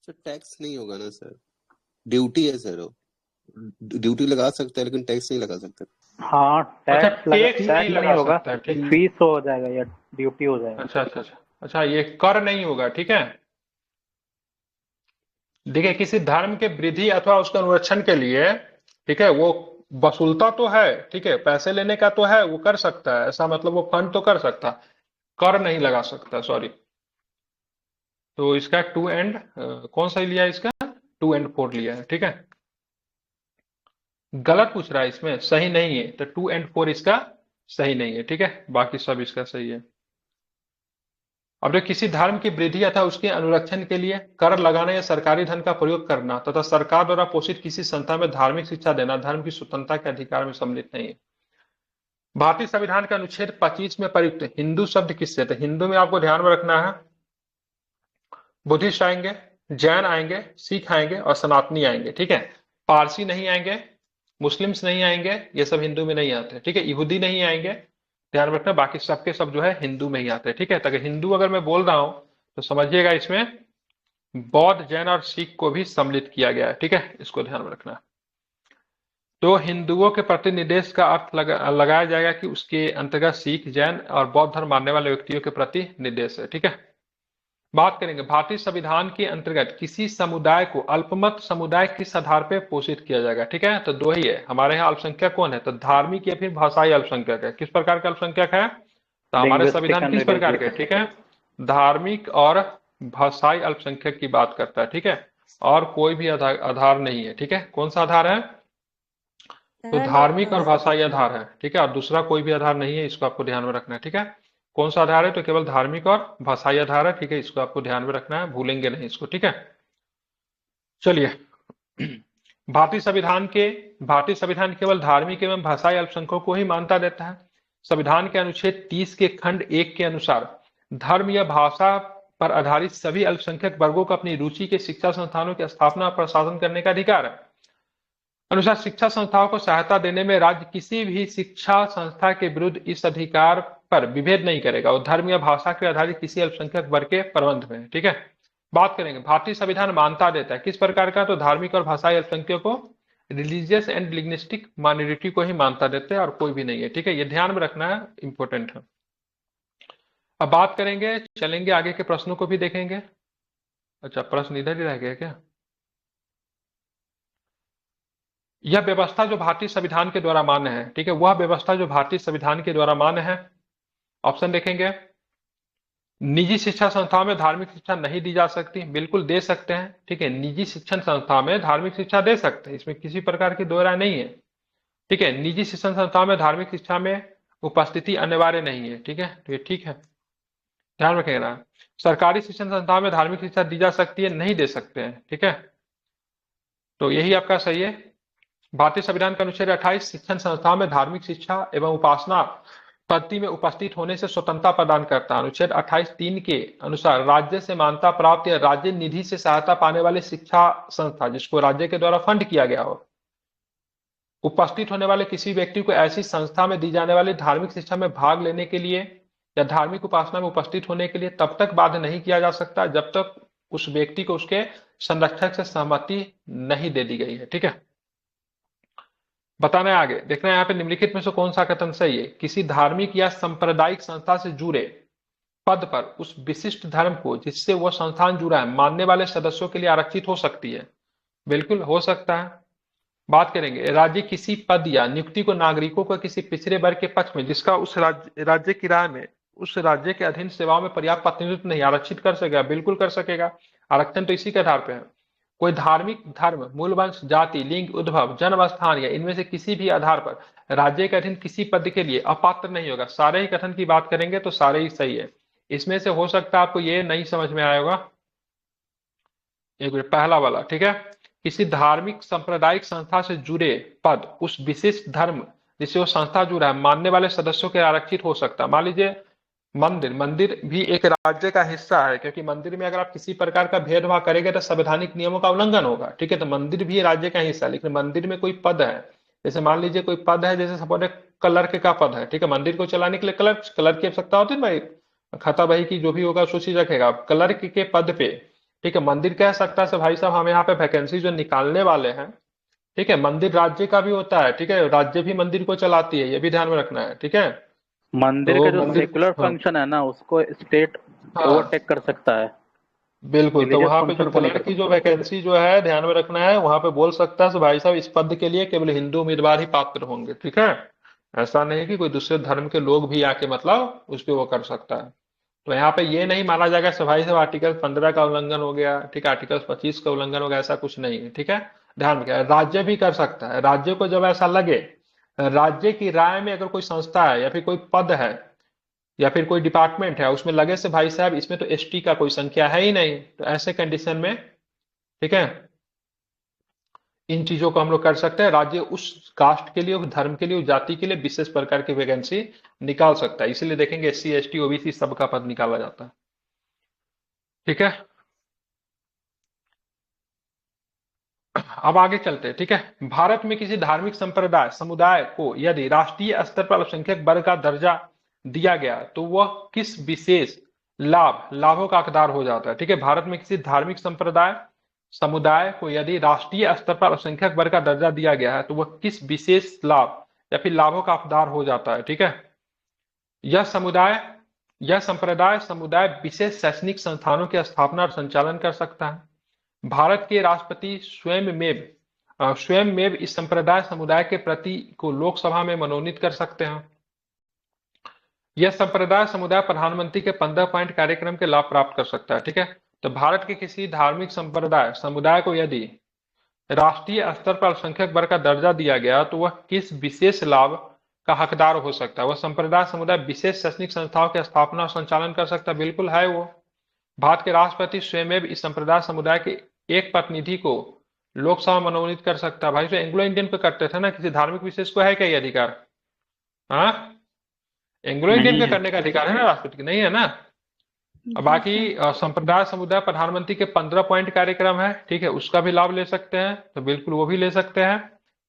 सर टैक्स नहीं होगा ना सर, ड्यूटी है सर, ड्यूटी लगा सकते हैं लेकिन टैक्स नहीं लगा सकते। हाँ, अच्छा, टैक्स टैक्स नहीं लगा होगा, सकता है, ठीक। फीस हो जाएगा या ड्यूटी हो जाएगा। अच्छा अच्छा अच्छा अच्छा, ये कर नहीं होगा, ठीक है। देखिए किसी धर्म के वृद्धि अथवा उसके अनुरक्षण के लिए, ठीक है, वो वसूलता तो है, ठीक है, पैसे लेने का तो है, वो कर सकता है ऐसा, मतलब वो फंड तो कर सकता, कर नहीं लगा सकता, सॉरी। तो इसका 2 एंड कौन सा लिया है इसका? 2 एंड 4 लिया है, ठीक है। गलत पूछ रहा है इसमें, सही नहीं है, तो 2 एंड 4 इसका सही नहीं है, ठीक है। बाकी सब इसका सही है। अब जो किसी धर्म की वृद्धि अथवा उसके अनुरक्षण के लिए कर लगाना या सरकारी धन का प्रयोग करना तथा सरकार द्वारा पोषित किसी संस्था में धार्मिक शिक्षा देना धर्म की स्वतंत्रता के अधिकार में सम्मिलित नहीं है। भारतीय संविधान के अनुच्छेद 25 में प्रयुक्त हिंदू शब्द किससे? तो हिंदू में आपको ध्यान में रखना है, बुद्धिस्ट आएंगे, जैन आएंगे, सिख आएंगे और सनातनी आएंगे, ठीक है। पारसी नहीं आएंगे, मुस्लिम्स नहीं आएंगे, ये सब हिंदू में नहीं आते, ठीक है। यहूदी नहीं आएंगे, ध्यान रखना, बाकी सबके सब जो है हिंदू में ही आते हैं, ठीक है। तो अगर हिंदू अगर मैं बोल रहा हूं तो समझिएगा इसमें बौद्ध, जैन और सिख को भी सम्मिलित किया गया है, ठीक है, इसको ध्यान में रखना। तो हिंदुओं के प्रति निर्देश का अर्थ लगाया जाएगा कि उसके अंतर्गत सिख, जैन और बौद्ध धर्म मानने वाले व्यक्तियों के प्रति निर्देश है, ठीक है। बात करेंगे भारतीय संविधान के अंतर्गत किसी समुदाय को अल्पमत समुदाय किस आधार पर पोषित किया जाएगा, ठीक है। तो दो ही है हमारे यहाँ अल्पसंख्यक कौन है? तो धार्मिक या फिर भाषाई अल्पसंख्यक है। किस प्रकार का अल्पसंख्यक है? तो हमारे संविधान किस प्रकार के, ठीक है, धार्मिक और भाषाई अल्पसंख्यक की बात करता है, ठीक है। और कोई भी आधार नहीं है, ठीक है। कौन सा आधार है? तो धार्मिक और भाषाई आधार है, ठीक है। और दूसरा कोई भी आधार नहीं है, इसको आपको ध्यान में रखना है, ठीक है। कौन सा आधार है? तो केवल धार्मिक और भाषाई आधार है, ठीक है। इसको आपको ध्यान में रखना है, भूलेंगे नहीं इसको, ठीक है। चलिए, भारतीय संविधान केवल धार्मिक एवं भाषाई अल्पसंख्यकों को ही मान्यता देता है। संविधान के अनुच्छेद 30 के खंड 1 के अनुसार धर्म या भाषा पर आधारित सभी अल्पसंख्यक वर्गों को अपनी रुचि के शिक्षा संस्थानों की स्थापना और प्रशासन करने का अधिकार है। अनुसार शिक्षा संस्थाओं को सहायता देने में राज्य किसी भी शिक्षा संस्था के विरुद्ध इस अधिकार पर विभेद नहीं करेगा और धर्म या भाषा के आधारित किसी अल्पसंख्यक वर्ग के प्रबंध में, ठीक है। बात करेंगे भारतीय संविधान मान्यता देता है किस प्रकार का? तो धार्मिक और भाषाई अल्पसंख्यकों को, रिलीजियस एंड लिंग्विस्टिक माइनॉरिटी को ही मान्यता देते हैं और कोई भी नहीं है, ठीक है। ये ध्यान में रखना है, इंपॉर्टेंट है। अब बात करेंगे, चलेंगे आगे के प्रश्नों को भी देखेंगे। अच्छा, प्रश्न इधर ही रह गया क्या? यह व्यवस्था जो भारतीय संविधान के द्वारा मान्य है, ठीक है, वह व्यवस्था जो भारतीय संविधान के द्वारा मान्य है। ऑप्शन देखेंगे, निजी शिक्षा संस्थाओं में धार्मिक शिक्षा नहीं दी जा सकती, बिल्कुल दे सकते हैं, ठीक है। निजी शिक्षण संस्था में धार्मिक शिक्षा दे सकते हैं, इसमें किसी प्रकार की दो राय नहीं है, ठीक है। निजी शिक्षण संस्थाओं में धार्मिक शिक्षा में उपस्थिति अनिवार्य नहीं है, ठीक है, तो ये ठीक है, ध्यान रखेगा। सरकारी शिक्षण संस्थाओं में धार्मिक शिक्षा दी जा सकती है, नहीं दे सकते हैं, ठीक है, तो यही आपका सही है। भारतीय संविधान का अनुच्छेद 28 शिक्षण संस्थाओं में धार्मिक शिक्षा एवं उपासना पद्धति में उपस्थित होने से स्वतंत्रता प्रदान करता है। अनुच्छेद 28(3) के अनुसार राज्य से मान्यता प्राप्त या राज्य निधि से सहायता पाने वाले शिक्षा संस्था जिसको राज्य के द्वारा फंड किया गया हो, उपस्थित होने वाले किसी व्यक्ति को ऐसी संस्था में दी जाने वाली धार्मिक शिक्षा में भाग लेने के लिए या धार्मिक उपासना में उपस्थित होने के लिए तब तक बाध्य नहीं किया जा सकता जब तक उस व्यक्ति को उसके संरक्षक से सहमति नहीं दे दी गई है, ठीक है। बताना है आगे, देखना है यहाँ पे निम्नलिखित में से कौन सा कथन सही है। किसी धार्मिक या सांप्रदायिक संस्था से जुड़े पद पर उस विशिष्ट धर्म को जिससे वह संस्थान जुड़ा है मानने वाले सदस्यों के लिए आरक्षित हो सकती है, बिल्कुल हो सकता है। बात करेंगे, राज्य किसी पद या नियुक्ति को नागरिकों को किसी पिछड़े वर्ग के पक्ष में जिसका उस राज्य की राय में उस राज्य के अधीन सेवाओं में पर्याप्त प्रतिनिधित्व नहीं, आरक्षित कर सकेगा, बिल्कुल कर सकेगा। आरक्षण तो इसी के आधार पर है। कोई धार्मिक धर्म, मूल वंश, जाति, लिंग, उद्भव, जन्म स्थान या इनमें से किसी भी आधार पर राज्य के अधीन किसी पद के लिए अपात्र नहीं होगा। सारे ही कथन की बात करेंगे तो सारे ही सही है। इसमें से हो सकता है आपको ये नहीं समझ में आया होगा, एक पहला वाला, ठीक है। किसी धार्मिक सांप्रदायिक संस्था से जुड़े पद उस विशिष्ट धर्म जिससे वो संस्था जुड़ा है मानने वाले सदस्यों के आरक्षित हो सकता है। मान लीजिए मंदिर भी एक राज्य का हिस्सा है, क्योंकि मंदिर में अगर आप किसी प्रकार का भेदभाव करेंगे तो संवैधानिक नियमों का उल्लंघन होगा, ठीक है। तो मंदिर भी राज्य का हिस्सा है, लेकिन मंदिर में कोई पद है, जैसे मान लीजिए कोई पद है, जैसे सपोज क्लर्क का पद है, ठीक है। मंदिर को चलाने के लिए क्लर्क की आवश्यकता होती है भाई, खाता बही की जो भी होगा सूची रखेगा, क्लर्क के पद पे, ठीक है। मंदिर कह सकता है भाई साहब हम यहाँ पे वैकेंसी जो निकालने वाले हैं, ठीक है। मंदिर राज्य का भी होता है, ठीक है, राज्य भी मंदिर को चलाती है, ये भी ध्यान में रखना है, ठीक है। मंदिर तो का जो मंदिर, सेकुलर हाँ, फंक्शन है ना उसको स्टेट हाँ, ओवरटेक कर सकता है, बिल्कुल। तो रिलीजियस वहां पे जो फंक्शन को नहीं क्लर्क कर की जो सकता। वैकेंसी जो है ध्यान में रखना है, वहां पे बोल सकता है कि भाई साहब इस पद के लिए केवल हिंदू उम्मीदवार ही पात्र होंगे, ठीक है। ऐसा नहीं कि कोई दूसरे धर्म के लोग भी आके मतलब उस पे वो कर सकता है। तो यहाँ पे ये नहीं माना जाएगा कि भाई साहब आर्टिकल 15 का उल्लंघन हो गया, ठीक है, आर्टिकल 25 का उल्लंघन हो गया, ऐसा कुछ नहीं है, ठीक है। ध्यान रखिए, राज्य भी कर सकता है, राज्य को जब ऐसा लगे, राज्य की राय में अगर कोई संस्था है या फिर कोई पद है या फिर कोई डिपार्टमेंट है, उसमें लगे से भाई साहब इसमें तो एसटी का कोई संख्या है ही नहीं, तो ऐसे कंडीशन में, ठीक है, इन चीजों को हम लोग कर सकते हैं। राज्य उस कास्ट के लिए, उस धर्म के लिए, उस जाति के लिए विशेष प्रकार की वैकेंसी निकाल सकता है। इसीलिए देखेंगे एससी एसटी ओबीसी सबका पद निकाला जाता है, ठीक है। अब आगे चलते हैं, ठीक है। भारत में किसी धार्मिक संप्रदाय समुदाय को यदि राष्ट्रीय स्तर पर अल्पसंख्यक वर्ग का दर्जा दिया गया तो वह किस विशेष लाभों का हकदार हो जाता है, ठीक है। भारत में किसी धार्मिक संप्रदाय समुदाय को यदि राष्ट्रीय स्तर पर अल्पसंख्यक वर्ग का दर्जा दिया गया है तो वह किस विशेष लाभ या फिर लाभों का हकदार हो जाता है, ठीक है। यह संप्रदाय समुदाय विशेष शैक्षणिक संस्थानों की स्थापना और संचालन कर सकता है। भारत के राष्ट्रपति स्वयं इस संप्रदाय समुदाय के प्रति को लोकसभा में मनोनीत कर सकते हैं। यह संप्रदाय समुदाय प्रधानमंत्री के 15 पॉइंट कार्यक्रम के लाभ प्राप्त कर सकता है, ठीक है। तो भारत के किसी धार्मिक संप्रदाय समुदाय को यदि राष्ट्रीय स्तर पर अल्पसंख्यक वर्ग का दर्जा दिया गया तो वह किस विशेष लाभ का हकदार हो सकता है। वह संप्रदाय समुदाय विशेष शैक्षणिक संस्थाओं की स्थापना और संचालन कर सकता है, बिल्कुल है वो। भारत के राष्ट्रपति स्वयं इस संप्रदाय समुदाय के एक प्रतिनिधि को लोकसभा मनोनीत कर सकता है। भाई जो एंग्लो इंडियन पे करते थे ना, किसी धार्मिक विशेष को है क्या ये अधिकार? हाँ, एंग्लो इंडियन पे करने का अधिकार है ना राष्ट्रपति की, नहीं है ना। अब बाकी संप्रदाय समुदाय प्रधानमंत्री के 15 पॉइंट कार्यक्रम है, ठीक है, उसका भी लाभ ले सकते हैं, तो बिल्कुल वो भी ले सकते हैं।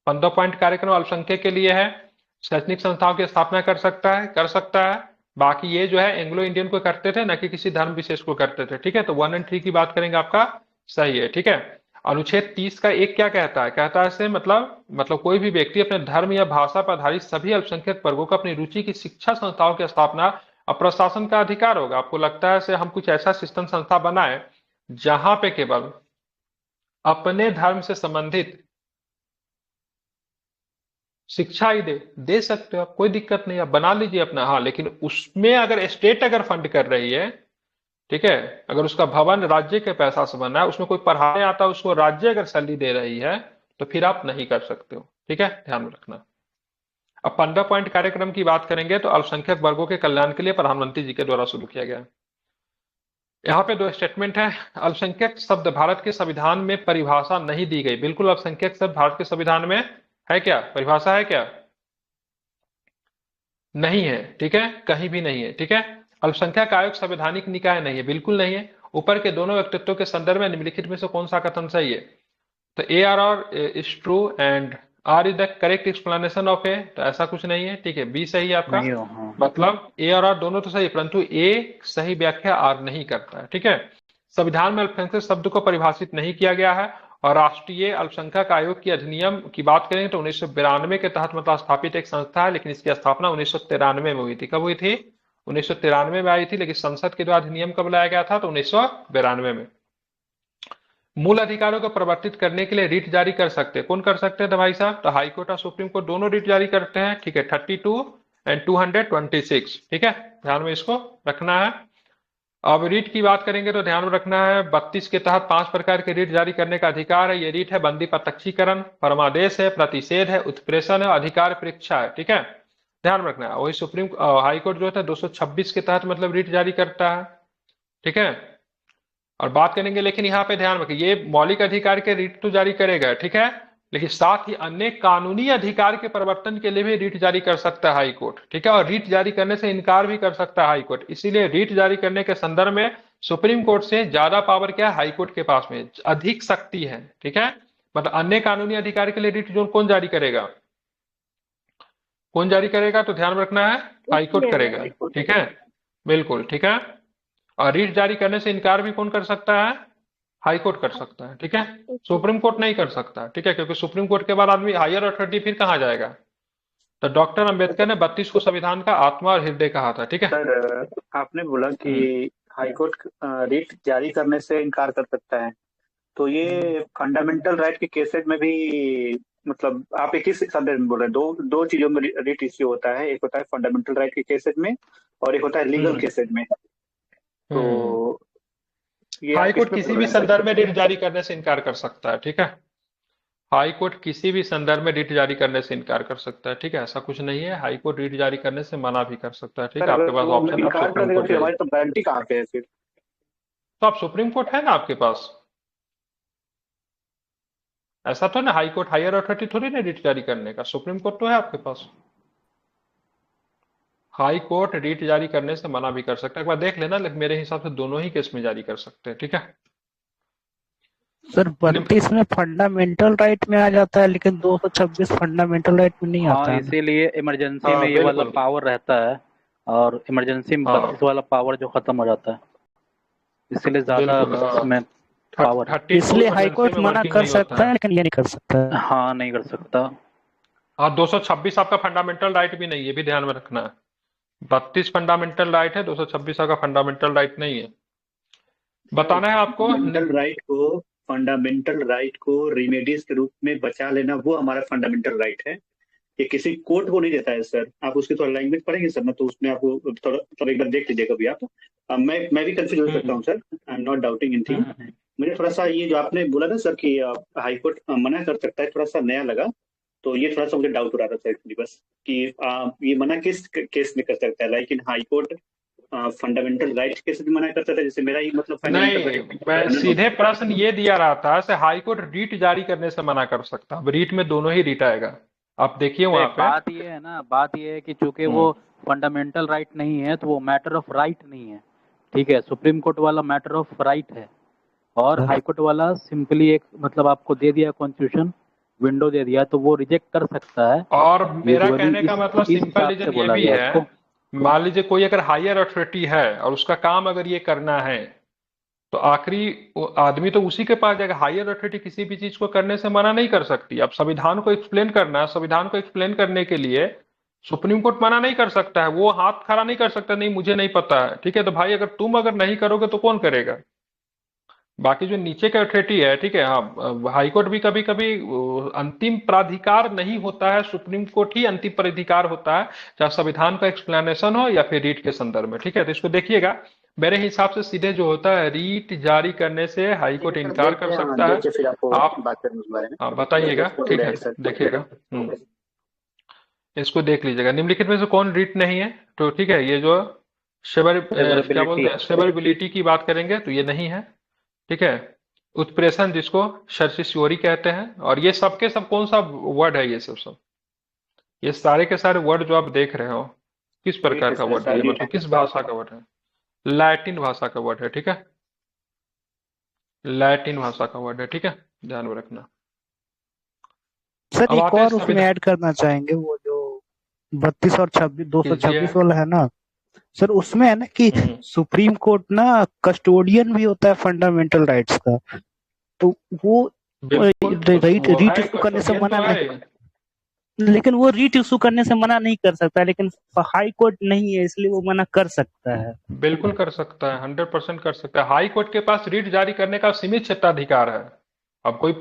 15 पॉइंट कार्यक्रम अल्पसंख्यक के लिए है, शैक्षणिक संस्थाओं की स्थापना कर सकता है। बाकी ये जो है एंग्लो इंडियन को करते थे, न कि किसी धर्म विशेष को करते थे, ठीक है। तो 1 और 3 की बात करेंगे, आपका सही है, ठीक है। अनुच्छेद 30 का एक क्या कहता है? कहता है से मतलब कोई भी व्यक्ति अपने धर्म या भाषा पर आधारित सभी अल्पसंख्यक वर्गों को अपनी रुचि की शिक्षा संस्थाओं की स्थापना और प्रशासन का अधिकार होगा। आपको लगता है से हम कुछ ऐसा सिस्टम संस्था बनाए जहां पे केवल अपने धर्म से संबंधित शिक्षा ही दे सकते हो आप, कोई दिक्कत नहीं, आप बना लीजिए अपना। हाँ, लेकिन उसमें अगर स्टेट अगर फंड कर रही है, ठीक है, अगर उसका भवन राज्य के पैसा से बना है, उसमें कोई पढ़ाने आता है, उसको राज्य अगर सैलरी दे रही है, तो फिर आप नहीं कर सकते हो, ठीक है, ध्यान में रखना। अब 15 पॉइंट कार्यक्रम की बात करेंगे तो अल्पसंख्यक वर्गों के कल्याण के लिए प्रधानमंत्री जी के द्वारा शुरू किया गया। यहाँ पे 2 स्टेटमेंट है। अल्पसंख्यक शब्द भारत के संविधान में परिभाषा नहीं दी गई। बिल्कुल अल्पसंख्यक शब्द भारत के संविधान में है क्या? परिभाषा है क्या? नहीं है, ठीक है, कहीं भी नहीं है, ठीक है। अल्पसंख्यक आयोग संवैधानिक निकाय नहीं है, बिल्कुल नहीं है। ऊपर के दोनों व्यक्तित्वों के संदर्भ में निम्नलिखित में से कौन सा कथन सही है? तो ARR is true and R is the correct explanation of A, तो ऐसा कुछ नहीं है, ठीक है। B सही है आपका, नहीं हो, हाँ। मतलब A और R दोनों तो सही है, परंतु A सही व्याख्या R नहीं करता है, ठीक है। संविधान में अल्पसंख्यक शब्द को परिभाषित नहीं किया गया है। और राष्ट्रीय अल्पसंख्यक आयोग की अधिनियम की बात करें तो 1992 के तहत मतलब स्थापित एक संस्था है, लेकिन इसकी स्थापना 1993 में हुई थी। कब हुई थी? 1993 में आई थी, लेकिन संसद के द्वारा अधिनियम कब लाया गया था? तो 1992 में। मूल अधिकारों को परिवर्तित करने के लिए रिट जारी कर सकते हैं। कौन कर सकते हैं तो भाई साहब? तो हाई कोर्ट और सुप्रीम कोर्ट दोनों रिट जारी करते हैं, ठीक है। 32 एंड 226, ठीक है, ध्यान में इसको रखना है। अब रीट की बात करेंगे तो ध्यान में रखना है 32 के तहत 5 प्रकार के रीट जारी करने का अधिकार है। ये रीट है बंदी प्रत्यक्षीकरण, परमादेश है, प्रतिषेध है, उत्प्रेषण है, अधिकार परीक्षा है, ठीक है, ध्यान में रखना है। वही सुप्रीम हाईकोर्ट जो है 226 के तहत मतलब रीट जारी करता है, ठीक है। और बात करेंगे, लेकिन यहाँ पे ध्यान रखें, ये मौलिक अधिकार के रीट तो जारी करेगा, ठीक है, लेकिन साथ ही अन्य कानूनी अधिकार के परिवर्तन के लिए भी रीट जारी कर सकता है हाई कोर्ट, ठीक है। और रीट जारी करने से इनकार भी कर सकता है हाई कोर्ट। इसीलिए रीट जारी करने के संदर्भ में सुप्रीम कोर्ट से ज्यादा पावर क्या है? हाई कोर्ट के पास में अधिक शक्ति है, ठीक है। मतलब अन्य कानूनी अधिकार के लिए रीट जो कौन जारी करेगा? कौन जारी करेगा? तो ध्यान रखना है, हाई कोर्ट करेगा, ठीक है, बिल्कुल, ठीक है। और रीट जारी करने से इनकार भी कौन कर सकता है? हाई कोर्ट कर सकता है, ठीक है, सुप्रीम कोर्ट नहीं कर सकता, ठीक है, क्योंकि सुप्रीम कोर्ट के बाद आदमी हायर अथॉरिटी फिर कहाँ जाएगा? तो डॉक्टर अंबेडकर ने 32 को संविधान का आत्मा और हृदय कहा था, ठीक है। सर आपने बोला कि हाईकोर्ट रीट जारी करने से इनकार कर सकता है, तो ये फंडामेंटल राइट के केसेस में भी मतलब आप एक ही संदर्भ में बोल रहे हैं? दो चीजों में रीट इश्यू होता है, एक होता है फंडामेंटल राइट के केसेस में और एक होता है लीगल केसेस में। हम्म तो ये हाई आप कोर्ट किसमें किसी बोल भी रहे हैं सर? संदर्भ में रिट जारी करने से इनकार कर सकता है, ठीक है। हाई कोर्ट किसी भी संदर्भ में रिट जारी करने से इनकार कर सकता है, ठीक है। ऐसा कुछ नहीं है, हाई कोर्ट रिट जारी करने से मना भी कर सकता है, ठीक सर है। आपके अगर पास वो ऑप्शन है, आप इनकार कर सुप्रीम देगा कोर्ट फिर जाइए। हमारी तो गारंटी कहाँ पे है फिर? तो आप सुप्रीम कोर्ट है ना आपके पास। ऐसा तो ना हाई कोर्ट हायर अथॉरिटी थोड़ी ना रिट जारी करने का, सुप्रीम कोर्ट तो है आपके पास। हाई कोर्ट रिट जारी करने से मना भी कर सकता है, एक बार देख लेना, लेकिन मेरे हिसाब से दोनों ही केस में जारी कर सकते हैं, ठीक है। सर निम- 32 में फंडामेंटल राइट में आ जाता है, लेकिन 226 फंडामेंटल राइट में नहीं हाँ, आता है ना। इसीलिए इमरजेंसी में हाँ ये वाला बिल्कुल। पावर रहता है, और इमरजेंसी में 32 हाँ वाला पावर जो खत्म हो जाता है, इसीलिए ज्यादा बिल्कुल। हाँ इसमें पावर है। 32 इसलिए हाई इमरजेंसी कोर्ट में मना वर्किंग कर नहीं होता सकता है, है। लेकिन ये नहीं कर सकता है। हाँ, नहीं कर सकता। हाँ 226 आपका फंडामेंटल राइट भी नहीं है, ये भी ध्यान में रखना है। 32 फंडामेंटल राइट है, 226 आपका फंडामेंटल राइट नहीं है। बताना है आपको। फंडामेंटल राइट को रेमेडीज के रूप में बचा लेना, वो हमारा फंडामेंटल राइट है। ये किसी कोर्ट को नहीं देता है सर। आप उसकी थोड़ा लैंग्वेज पढ़ेंगे सर ना, तो उसमें आपको थोड़ा एक बार देख लीजिए कभी आप। मैं भी कंफ्यूज हो सकता हम्म हूँ sir, I am not doubting anything. Hmm. मुझे थोड़ा सा ये जो आपने बोला ना सर कि हाई कोर्ट मना कर सकता है, थोड़ा सा नया लगा। तो ये थोड़ा सा मुझे डाउट हो रहा था सर एक्चुअली, बस कि ये मना किस केस में कर सकता है, like in high court fundamental right case भी मना कर सकता है, जैसे मेरा ही मतलब फंडामेंटल नहीं, राइट मैं खंडन हो सीधे गया। प्रश्न ये दिया रहा था से हाई कोर्ट रीट जारी करने से मना कर सकता। अब रीट में दोनों ही रीट आएगा, आप देखिए वहां देख, पे। बात ये है ना, बात ये है कि चूंकि वो हम्म फंडामेंटल राइट नहीं है, तो वो मैटर ऑफ राइट नहीं है। ठीक है, सुप्रीम कोर्ट वाला मैटर ऑफ राइट है, और हाई कोर्ट वाला सिंपली एक मतलब आपको दे दिया कॉन्स्टिट्यूशन, विंडो दे दिया, तो वो रिजेक्ट कर सकता है। और मेरा यूजुअली कहने का इस मतलब इस सिंपल हिसाब से रीजन ये बोला भी गया है। इसको। मान लीजिए कोई अगर हायर अथॉरिटी है और उसका काम अगर ये करना है, तो आखिरी वो आदमी तो उसी के पास जाएगा। हायर अथॉरिटी किसी भी चीज को करने से मना नहीं कर सकती। अब संविधान को एक्सप्लेन करना है, संविधान को एक्सप्लेन करने के लिए सुप्रीम कोर्ट मना नहीं कर सकता है, वो हाथ खड़ा नहीं कर सकता, नहीं मुझे नहीं पता है, ठीक है। तो भाई अगर तुम अगर नहीं करोगे तो कौन करेगा। बाकी जो नीचे का अथॉरिटी है, ठीक है। हाँ हाई कोर्ट भी कभी कभी अंतिम प्राधिकार नहीं होता है, सुप्रीम कोर्ट ही अंतिम प्राधिकार होता है, चाहे संविधान का एक्सप्लेनेशन हो या फिर रीट के संदर्भ में, ठीक है। तो इसको देखिएगा, मेरे हिसाब से सीधे जो होता है रीट जारी करने से हाई ठीक कोर्ट है सर, इनकार कर देखते हैं, हाँ, सकता है। देख के फिर आपको आप बात करेंगे उस बारे में। हाँ बताइएगा, ठीक है, ठीक सर। देखिएगा। इसको देख लीजिएगा, निम्नलिखित में से कौन रीट नहीं है, तो ठीक है ये जो क्या सेवरेबिलिटी। बोलते हैं सेवरेबिलिटी की बात करेंगे तो ये नहीं है, ठीक है। उत्प्रेषण जिसको सर्सिस्योरी कहते हैं, और ये सबके सब कौन सा वर्ड है, ये सब सब ये सारे के सारे वर्ड जो आप देख रहे हो किस ठीक प्रकार है का सर, वर्ड है, ये सारी मतलब किस भाषा का वर्ड है। लैटिन भाषा का वर्ड है, ठीक है। लैटिन भाषा का वर्ड है, ठीक है, ध्यान में रखना। सर अब एक आते हैं और उसमें संविधान। ऐड करना चाहेंगे, वो जो 32 और 26 कीजिए। 226 वाला है ना सर, उसमें है ना कि हम्म सुप्रीम कोर्ट ना कस्टोडियन भी होता है फंडामेंटल राइट्स का। तो वो बिल्कुल राइट वो रीट है, इशू करने से कस्टोडियन तो मना है। नहीं, लेकिन वो रीट इशू करने से मना नहीं कर सकता, लेकिन हाई कोर्ट नहीं है इसलिए वो मना कर सकता है। बिल्कुल कर सकता है, 100% कर सकता है। हाई कोर्ट के पास रीट जारी करने का सीमित क्षेत्राधिकार है। अब कोई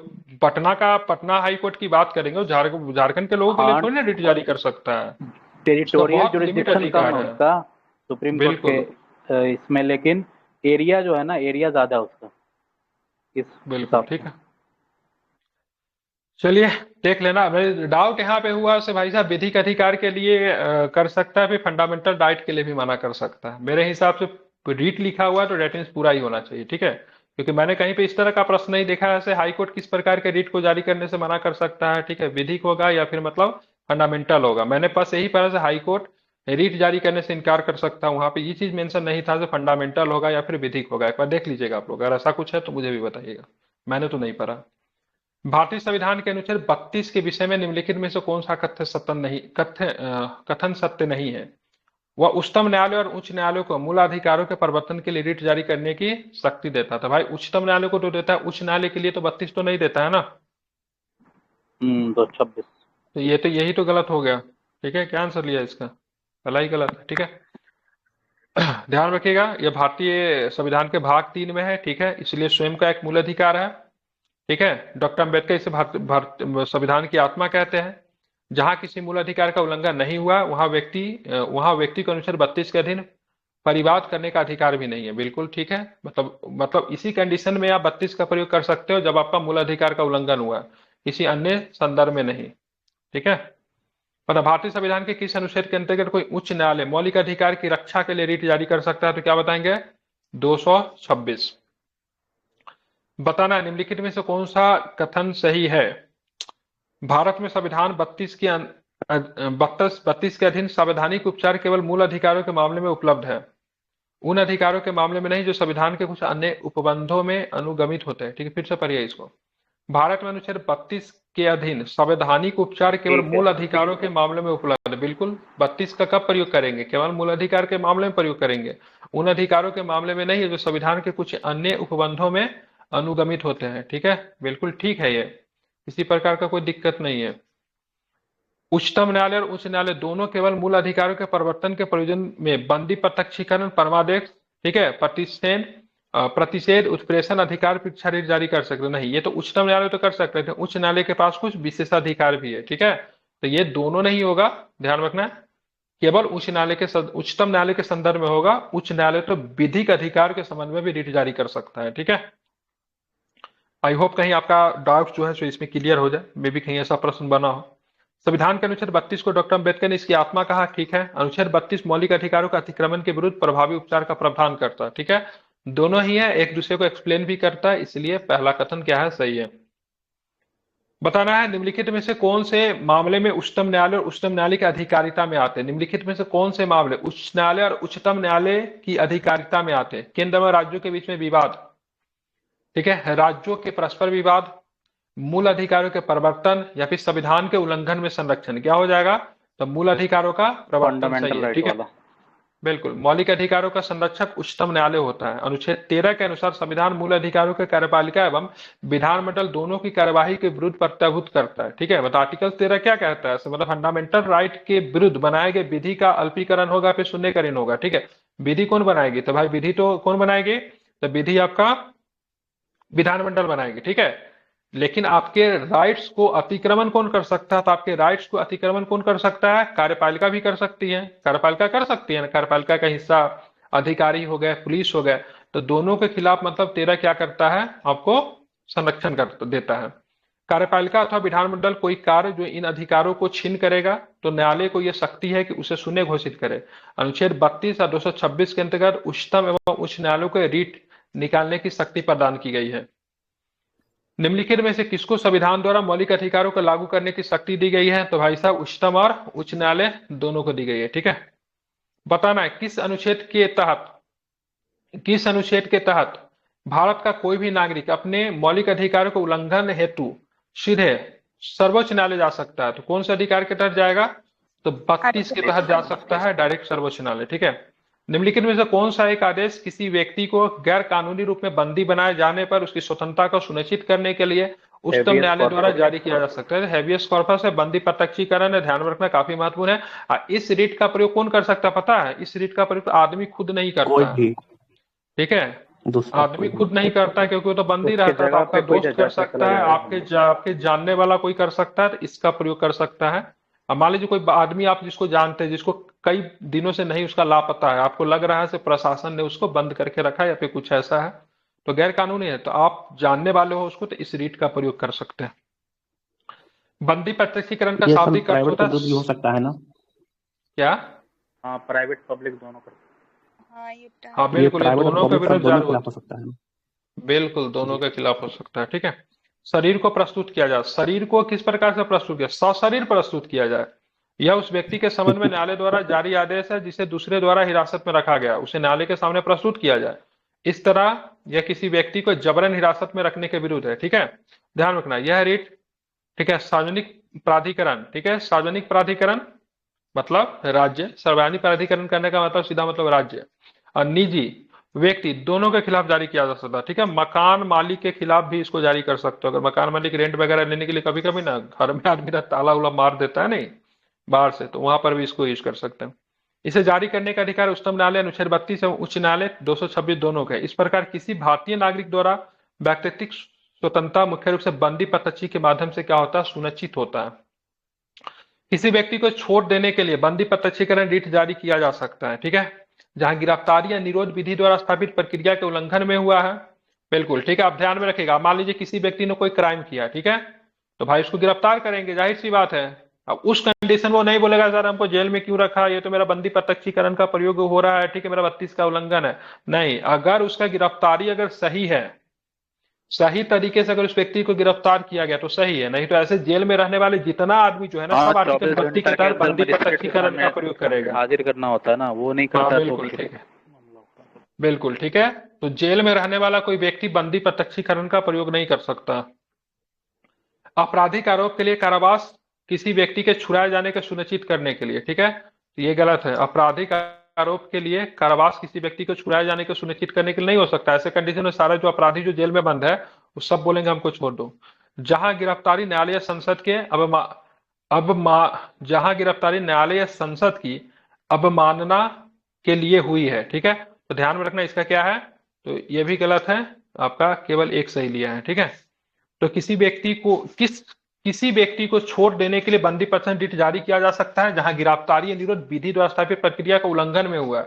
पटना हाई कोर्ट की बात करेंगे, झारखंड के लोगों के लिए हाँ, थोड़ी ना रीट जारी कर सकता है। उसका टेरिटोरियल बहुत लिमिट जुरिस्डिक्शन कम अधिकार है है। उसका, सुप्रीम कोर्ट के बिल्कुल इसमें, लेकिन एरिया जो है ना, एरिया ज्यादा है उसका इस बिल्कुल, हिसाब ठीक से। है। चलिए देख लेना। मेरे डाउट यहाँ पे हुआ से भाई साहब विधिक अधिकार के लिए कर सकता है, फिर फंडामेंटल राइट के लिए भी मना कर सकता है। मेरे हिसाब से रीट लिखा हुआ है तो डेट मीन्स पूरा ही होना चाहिए, ठीक है। क्योंकि मैंने कहीं पे इस तरह का प्रश्न नहीं देखा है ऐसे हाई कोर्ट किस प्रकार के रीट को जारी करने से मना कर सकता है, ठीक है। विधिक होगा या फिर मतलब फंडामेंटल होगा। मैंने पास यही पढ़ा से हाई कोर्ट रीट जारी करने से इनकार कर सकता है, वहां पे ये चीज मेंशन नहीं था, फंडामेंटल होगा या फिर विधिक होगा। एक बार देख लीजिएगा आप लोग, अगर ऐसा कुछ है तो मुझे भी बताइएगा, मैंने तो नहीं पढ़ा। भारतीय संविधान के अनुच्छेद 32 के विषय में निम्नलिखित में से कौन सा कथन सत्य नहीं है। वह उच्चतम न्यायालय और उच्च न्यायालय को मूल अधिकारों के परिवर्तन के लिए रिट जारी करने की शक्ति देता था। भाई उच्चतम न्यायालय को तो देता है, उच्च न्यायालय के लिए तो 32 तो नहीं देता है ना। 226। तो ये तो यही तो गलत हो गया, ठीक है। क्या आंसर लिया इसका, पहला ही गलत है, ठीक है। ध्यान रखिएगा, यह भारतीय संविधान के भाग 3 में है, ठीक है, इसलिए स्वयं का एक मूल अधिकार है, ठीक है। डॉक्टर अम्बेडकर इसे संविधान की आत्मा कहते हैं। जहां किसी मूल अधिकार का उल्लंघन नहीं हुआ वहां व्यक्ति को अनुच्छेद 32 के अधीन परिवाद करने का अधिकार भी नहीं है। बिल्कुल ठीक है। मतलब इसी कंडीशन में आप 32 का प्रयोग कर सकते हो जब आपका मूल अधिकार का उल्लंघन हुआ है, किसी अन्य संदर्भ में नहीं। ठीक है। पर भारतीय संविधान के किस अनुच्छेद के अंतर्गत कोई उच्च न्यायालय मौलिक अधिकार की रक्षा के लिए रिट जारी कर सकता है? तो क्या बताएंगे? 226। बताना निम्नलिखित में से कौन सा कथन सही है? भारत में संविधान 32 के अधीन संवैधानिक उपचार केवल मूल अधिकारों के मामले में उपलब्ध है, उन अधिकारों के मामले में नहीं जो संविधान के कुछ अन्य उपबंधों में अनुगमित होते हैं। ठीक है, फिर से पढ़िए इसको। भारत में अनुच्छेद 32 के अधीन संवैधानिक उपचार केवल मूल अधिकारों के मामले में उपलब्ध है। बिल्कुल। 32 का कब प्रयोग करेंगे? केवल मूल अधिकार के मामले में प्रयोग करेंगे, उन अधिकारों के मामले में नहीं है जो संविधान के कुछ अन्य उपबंधों में अनुगमित होते हैं। ठीक है, बिल्कुल ठीक है, ये किसी प्रकार का कोई दिक्कत नहीं है। उच्चतम न्यायालय और उच्च न्यायालय दोनों केवल मूल अधिकारों के परिवर्तन के प्रयोजन में बंदी प्रत्यक्षीकरण, परमादेश, ठीक है, प्रतिषेध, उत्प्रेषण अधिकार पर इच्छा रिट जारी कर सकते नहीं। ये तो उच्चतम न्यायालय तो कर सकते थे, उच्च न्यायालय के पास कुछ विशेषाधिकार भी है। ठीक है, तो ये दोनों नहीं होगा, ध्यान रखना। केवल उच्चतम न्यायालय के संदर्भ में होगा। उच्च न्यायालय तो विधिक अधिकार के संबंध में भी रिट जारी कर सकता है। ठीक है, आई होप कहीं आपका डाउट जो है सो इसमें क्लियर हो जाए, मे भी कहीं ऐसा प्रश्न बना हो। संविधान के अनुच्छेद 32 को डॉक्टर अम्बेडकर ने इसकी आत्मा कहा। ठीक है, अनुच्छेद 32 मौलिक अधिकारों का अतिक्रमण के विरुद्ध प्रभावी उपचार का प्रावधान करता है। ठीक है, दोनों ही है, एक दूसरे को एक्सप्लेन भी करता है, इसलिए पहला कथन क्या है? सही है। बताना है निम्नलिखित में से कौन से मामले में उच्चतम न्यायालय और उच्चतम न्यायालय की अधिकारिता में आते हैं? निम्नलिखित में से कौन से मामले उच्च न्यायालय और उच्चतम न्यायालय की अधिकारिता में आते हैं? केंद्र और राज्यों के बीच में विवाद, ठीक है, राज्यों के परस्पर विवाद, मूल अधिकारों के परिवर्तन, या फिर संविधान के उल्लंघन में संरक्षण। क्या हो जाएगा? तो मूल अधिकारों का प्रवर्तन सही है। ठीक है, बिल्कुल। मौलिक अधिकारों का संरक्षक उच्चतम न्यायालय होता है। अनुच्छेद 13 के अनुसार संविधान मूल अधिकारों के कार्यपालिका एवं विधानमंडल दोनों की कार्यवाही के विरुद्ध प्रत्याभूत करता है। ठीक है, मतलब आर्टिकल 13 क्या कहता है? मतलब फंडामेंटल राइट के विरुद्ध बनाए गए विधि का अल्पीकरण होगा, फिर शून्यकरण होगा। ठीक है, विधि कौन बनाएगी? तो भाई विधि तो कौन बनाएगी? तो विधि आपका विधानमंडल बनाएगी। ठीक है, लेकिन आपके राइट्स को अतिक्रमण कौन कर सकता है? तो आपके राइट्स को अतिक्रमण कौन कर सकता है? कार्यपालिका भी कर सकती है। कार्यपालिका कर सकती है, कार्यपालिका का हिस्सा अधिकारी हो गए, पुलिस हो गए, तो दोनों के खिलाफ मतलब 13 क्या करता है? आपको संरक्षण कर देता है। कार्यपालिका अथवा विधानमंडल कोई कार्य जो इन अधिकारों को छीन करेगा तो न्यायालय को यह शक्ति है कि उसे शून्य घोषित करे। अनुच्छेद 32 और 226 के अंतर्गत उच्चतम एवं उच्च न्यायालयों को रीट निकालने की शक्ति प्रदान की गई है। निम्नलिखित में से किसको संविधान द्वारा मौलिक अधिकारों को लागू करने की शक्ति दी गई है? तो भाई साहब उच्चतम और उच्च न्यायालय दोनों को दी गई है। ठीक है, बताना है किस अनुच्छेद के तहत भारत का कोई भी नागरिक अपने मौलिक अधिकारों को उल्लंघन हेतु सीधे सर्वोच्च न्यायालय जा सकता है। तो कौन से अधिकार के तहत जाएगा? तो 32 के तहत जा सकता है, डायरेक्ट सर्वोच्च न्यायालय। ठीक है, निम्नलिखित में से कौन सा एक आदेश किसी व्यक्ति को गैर कानूनी रूप में बंदी बनाए जाने पर उसकी स्वतंत्रता को सुनिश्चित करने के लिए उच्चतम न्यायालय द्वारा जारी किया जा सकता है? हैबियस कॉर्पस है, बंदी प्रत्यक्षीकरण है, ध्यान रखना काफी महत्वपूर्ण है। इस रीट का प्रयोग कौन कर सकता पता है? इस रीट का प्रयोग आदमी खुद नहीं करता है। ठीक है, आदमी खुद नहीं करता क्योंकि वो तो बंदी रहता है। तो आपका दोस्त कर सकता है, आपके जानने वाला कोई कर सकता है, तो इसका प्रयोग कर सकता है। अब मान लीजिए कोई आदमी आप जिसको जानते हैं, जिसको कई दिनों से नहीं उसका लापता है, आपको लग रहा है से प्रशासन ने उसको बंद करके रखा है या फिर कुछ ऐसा है तो गैर कानूनी है, तो आप जानने वाले हो उसको, तो इस रीट का प्रयोग कर सकते हैं। बंदी प्रत्यक्षीकरण का शाब्दिक अर्थ होता है, हो सकता है ना? क्या? हाँ, प्राइवेट पब्लिक दोनों कर। हाँ बिल्कुल, ये दोनों के विरुद्ध जारी हो सकता है। बिल्कुल, दोनों के खिलाफ हो सकता है। ठीक है, शरीर को प्रस्तुत किया जाए। शरीर को किस प्रकार से प्रस्तुत किया? सशरीर प्रस्तुत किया जाए। यह उस व्यक्ति के संबंध में न्यायालय द्वारा जारी आदेश है जिसे दूसरे द्वारा हिरासत में रखा गया, उसे न्यायालय के सामने प्रस्तुत किया जाए। इस तरह यह किसी व्यक्ति को जबरन हिरासत में रखने के विरुद्ध है। ठीक है, ध्यान रखना यह रीट, ठीक है, सार्वजनिक प्राधिकरण, ठीक है, सार्वजनिक प्राधिकरण मतलब राज्य, सार्वजनिक प्राधिकरण करने का मतलब सीधा मतलब राज्य और निजी व्यक्ति दोनों के खिलाफ जारी किया जा सकता है। ठीक है, मकान मालिक के खिलाफ भी इसको जारी कर सकते हो। अगर मकान मालिक रेंट वगैरह लेने के लिए कभी कभी ना घर में आदमी ताला उला मार देता है नहीं बाहर से, तो वहां पर भी इसको यूज कर सकते हैं। इसे जारी करने का अधिकार उच्चतम न्यायालय अनुच्छेद 32 एवं उच्च न्यायालय 226 दोनों के। इस प्रकार किसी भारतीय नागरिक द्वारा व्यक्तिगत स्वतंत्रता मुख्य रूप से बंदी प्रत्यक्षी के माध्यम से क्या होता है? सुनिश्चित होता है। किसी व्यक्ति को छोड़ देने के लिए बंदी प्रत्यक्षीकरण रीट जारी किया जा सकता है। ठीक है, जहां गिरफ्तारी या निरोध विधि द्वारा स्थापित प्रक्रिया के उल्लंघन में हुआ है। बिल्कुल ठीक है, आप ध्यान में रखिएगा। मान लीजिए किसी व्यक्ति ने कोई क्राइम किया, ठीक है, तो भाई उसको गिरफ्तार करेंगे, जाहिर सी बात है। अब उस कंडीशन वो नहीं बोलेगा सर हमको जेल में क्यों रखा, ये तो मेरा बंदी प्रत्यक्षीकरण का प्रयोग हो रहा है, ठीक है, मेरा 32 का उल्लंघन है। नहीं, अगर उसका गिरफ्तारी अगर सही है, सही तरीके से अगर उस व्यक्ति को गिरफ्तार किया गया तो सही है, नहीं तो ऐसे जेल में रहने वाले जितना आदमी जो है ना, सब आर्टिकल 32 के तहत बंदी प्रत्यक्षीकरण का प्रयोग करेगा। हाजिर करना होता है ना, वो नहीं हाँ करता। बिल्कुल ठीक है, बिल्कुल ठीक है। तो जेल में रहने वाला कोई व्यक्ति बंदी प्रत्यक्षीकरण का प्रयोग नहीं कर सकता। आपराधिक आरोप के लिए कारावास किसी व्यक्ति के छुड़ाए जाने को सुनिश्चित करने के लिए, ठीक है, तो ये गलत है। आपराधिक आरोप के लिए कारावास किसी व्यक्ति को छुड़ाए जाने को सुनिश्चित करने के लिए नहीं हो सकता। ऐसे कंडीशन में सारा जो अपराधी जो जेल में बंद है वो सब बोलेंगे हमको छोड़ दो। जहां गिरफ्तारी न्यायालय संसद के जहां गिरफ्तारी न्यायालय संसद की अवमानना के लिए हुई है, ठीक है, तो ध्यान में रखना इसका क्या है, तो ये भी गलत है, आपका केवल एक सही लिया है, ठीक है। तो किसी व्यक्ति को छोड़ देने के लिए बंदी प्रत्यक्ष रिट जारी किया जा सकता है जहां गिरफ्तारी या निरोध विधि द्वारा स्थापित प्रक्रिया का उल्लंघन में हुआ है,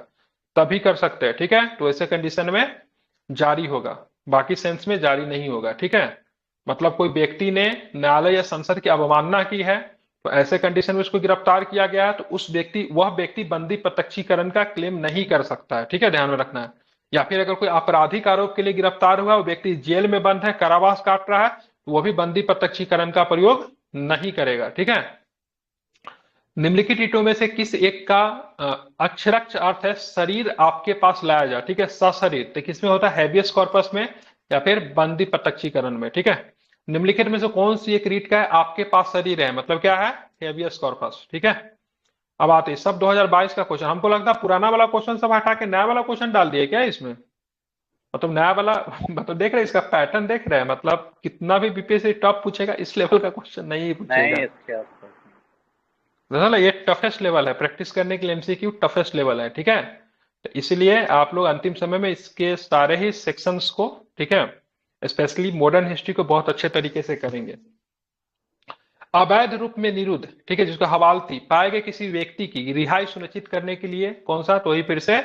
तभी कर सकते हैं, ठीक है। तो ऐसे कंडीशन में जारी होगा, बाकी सेंस में जारी नहीं होगा, ठीक है। मतलब कोई व्यक्ति ने न्यायालय या संसद की अवमानना की है, तो ऐसे कंडीशन में उसको गिरफ्तार किया गया है, तो वह व्यक्ति बंदी प्रत्यक्षीकरण का क्लेम नहीं कर सकता है, ठीक है, ध्यान में रखना है। या फिर अगर कोई आपराधिक आरोप के लिए गिरफ्तार हुआ, वो व्यक्ति जेल में बंद है, कारावास काट रहा है, तो वो भी बंदी प्रत्यक्षीकरण का प्रयोग नहीं करेगा, ठीक है। निम्नलिखित रीतों में से किस एक का अक्षरक्ष अर्थ है शरीर आपके पास लाया जा, ठीक है, सशरीर, तो किसमें होता है, हैबियस कॉर्पस में या फिर बंदी प्रत्यक्षीकरण में, ठीक है। निम्नलिखित में से कौन सी एक रीत का है आपके पास शरीर है, मतलब क्या है, हैबियस कॉर्पस, ठीक है। अब आते हैं सब 2022 का क्वेश्चन। हमको लगता है पुराना वाला क्वेश्चन सब हटा के नया वाला क्वेश्चन डाल दिया क्या इसमें, मतलब नया वाला मतलब देख रहे हैं इसका पैटर्न, देख रहे हैं, मतलब कितना भी बीपीएससी टॉप पूछेगा इस लेवल का क्वेश्चन नहीं पूछेगा। दरअसल ये टफेस्ट लेवल है, प्रैक्टिस करने के लिए एमसीक्यू टफेस्ट लेवल है, ठीक है। तो इसलिए आप लोग अंतिम समय में इसके सारे ही सेक्शंस को, ठीक है, स्पेशली मॉडर्न हिस्ट्री को बहुत अच्छे तरीके से करेंगे। अवैध रूप में निरुद्ध, ठीक है, जिसको हवालती पाए गए किसी व्यक्ति की रिहाई सुनिश्चित करने के लिए कौन सा, तो ही फिर से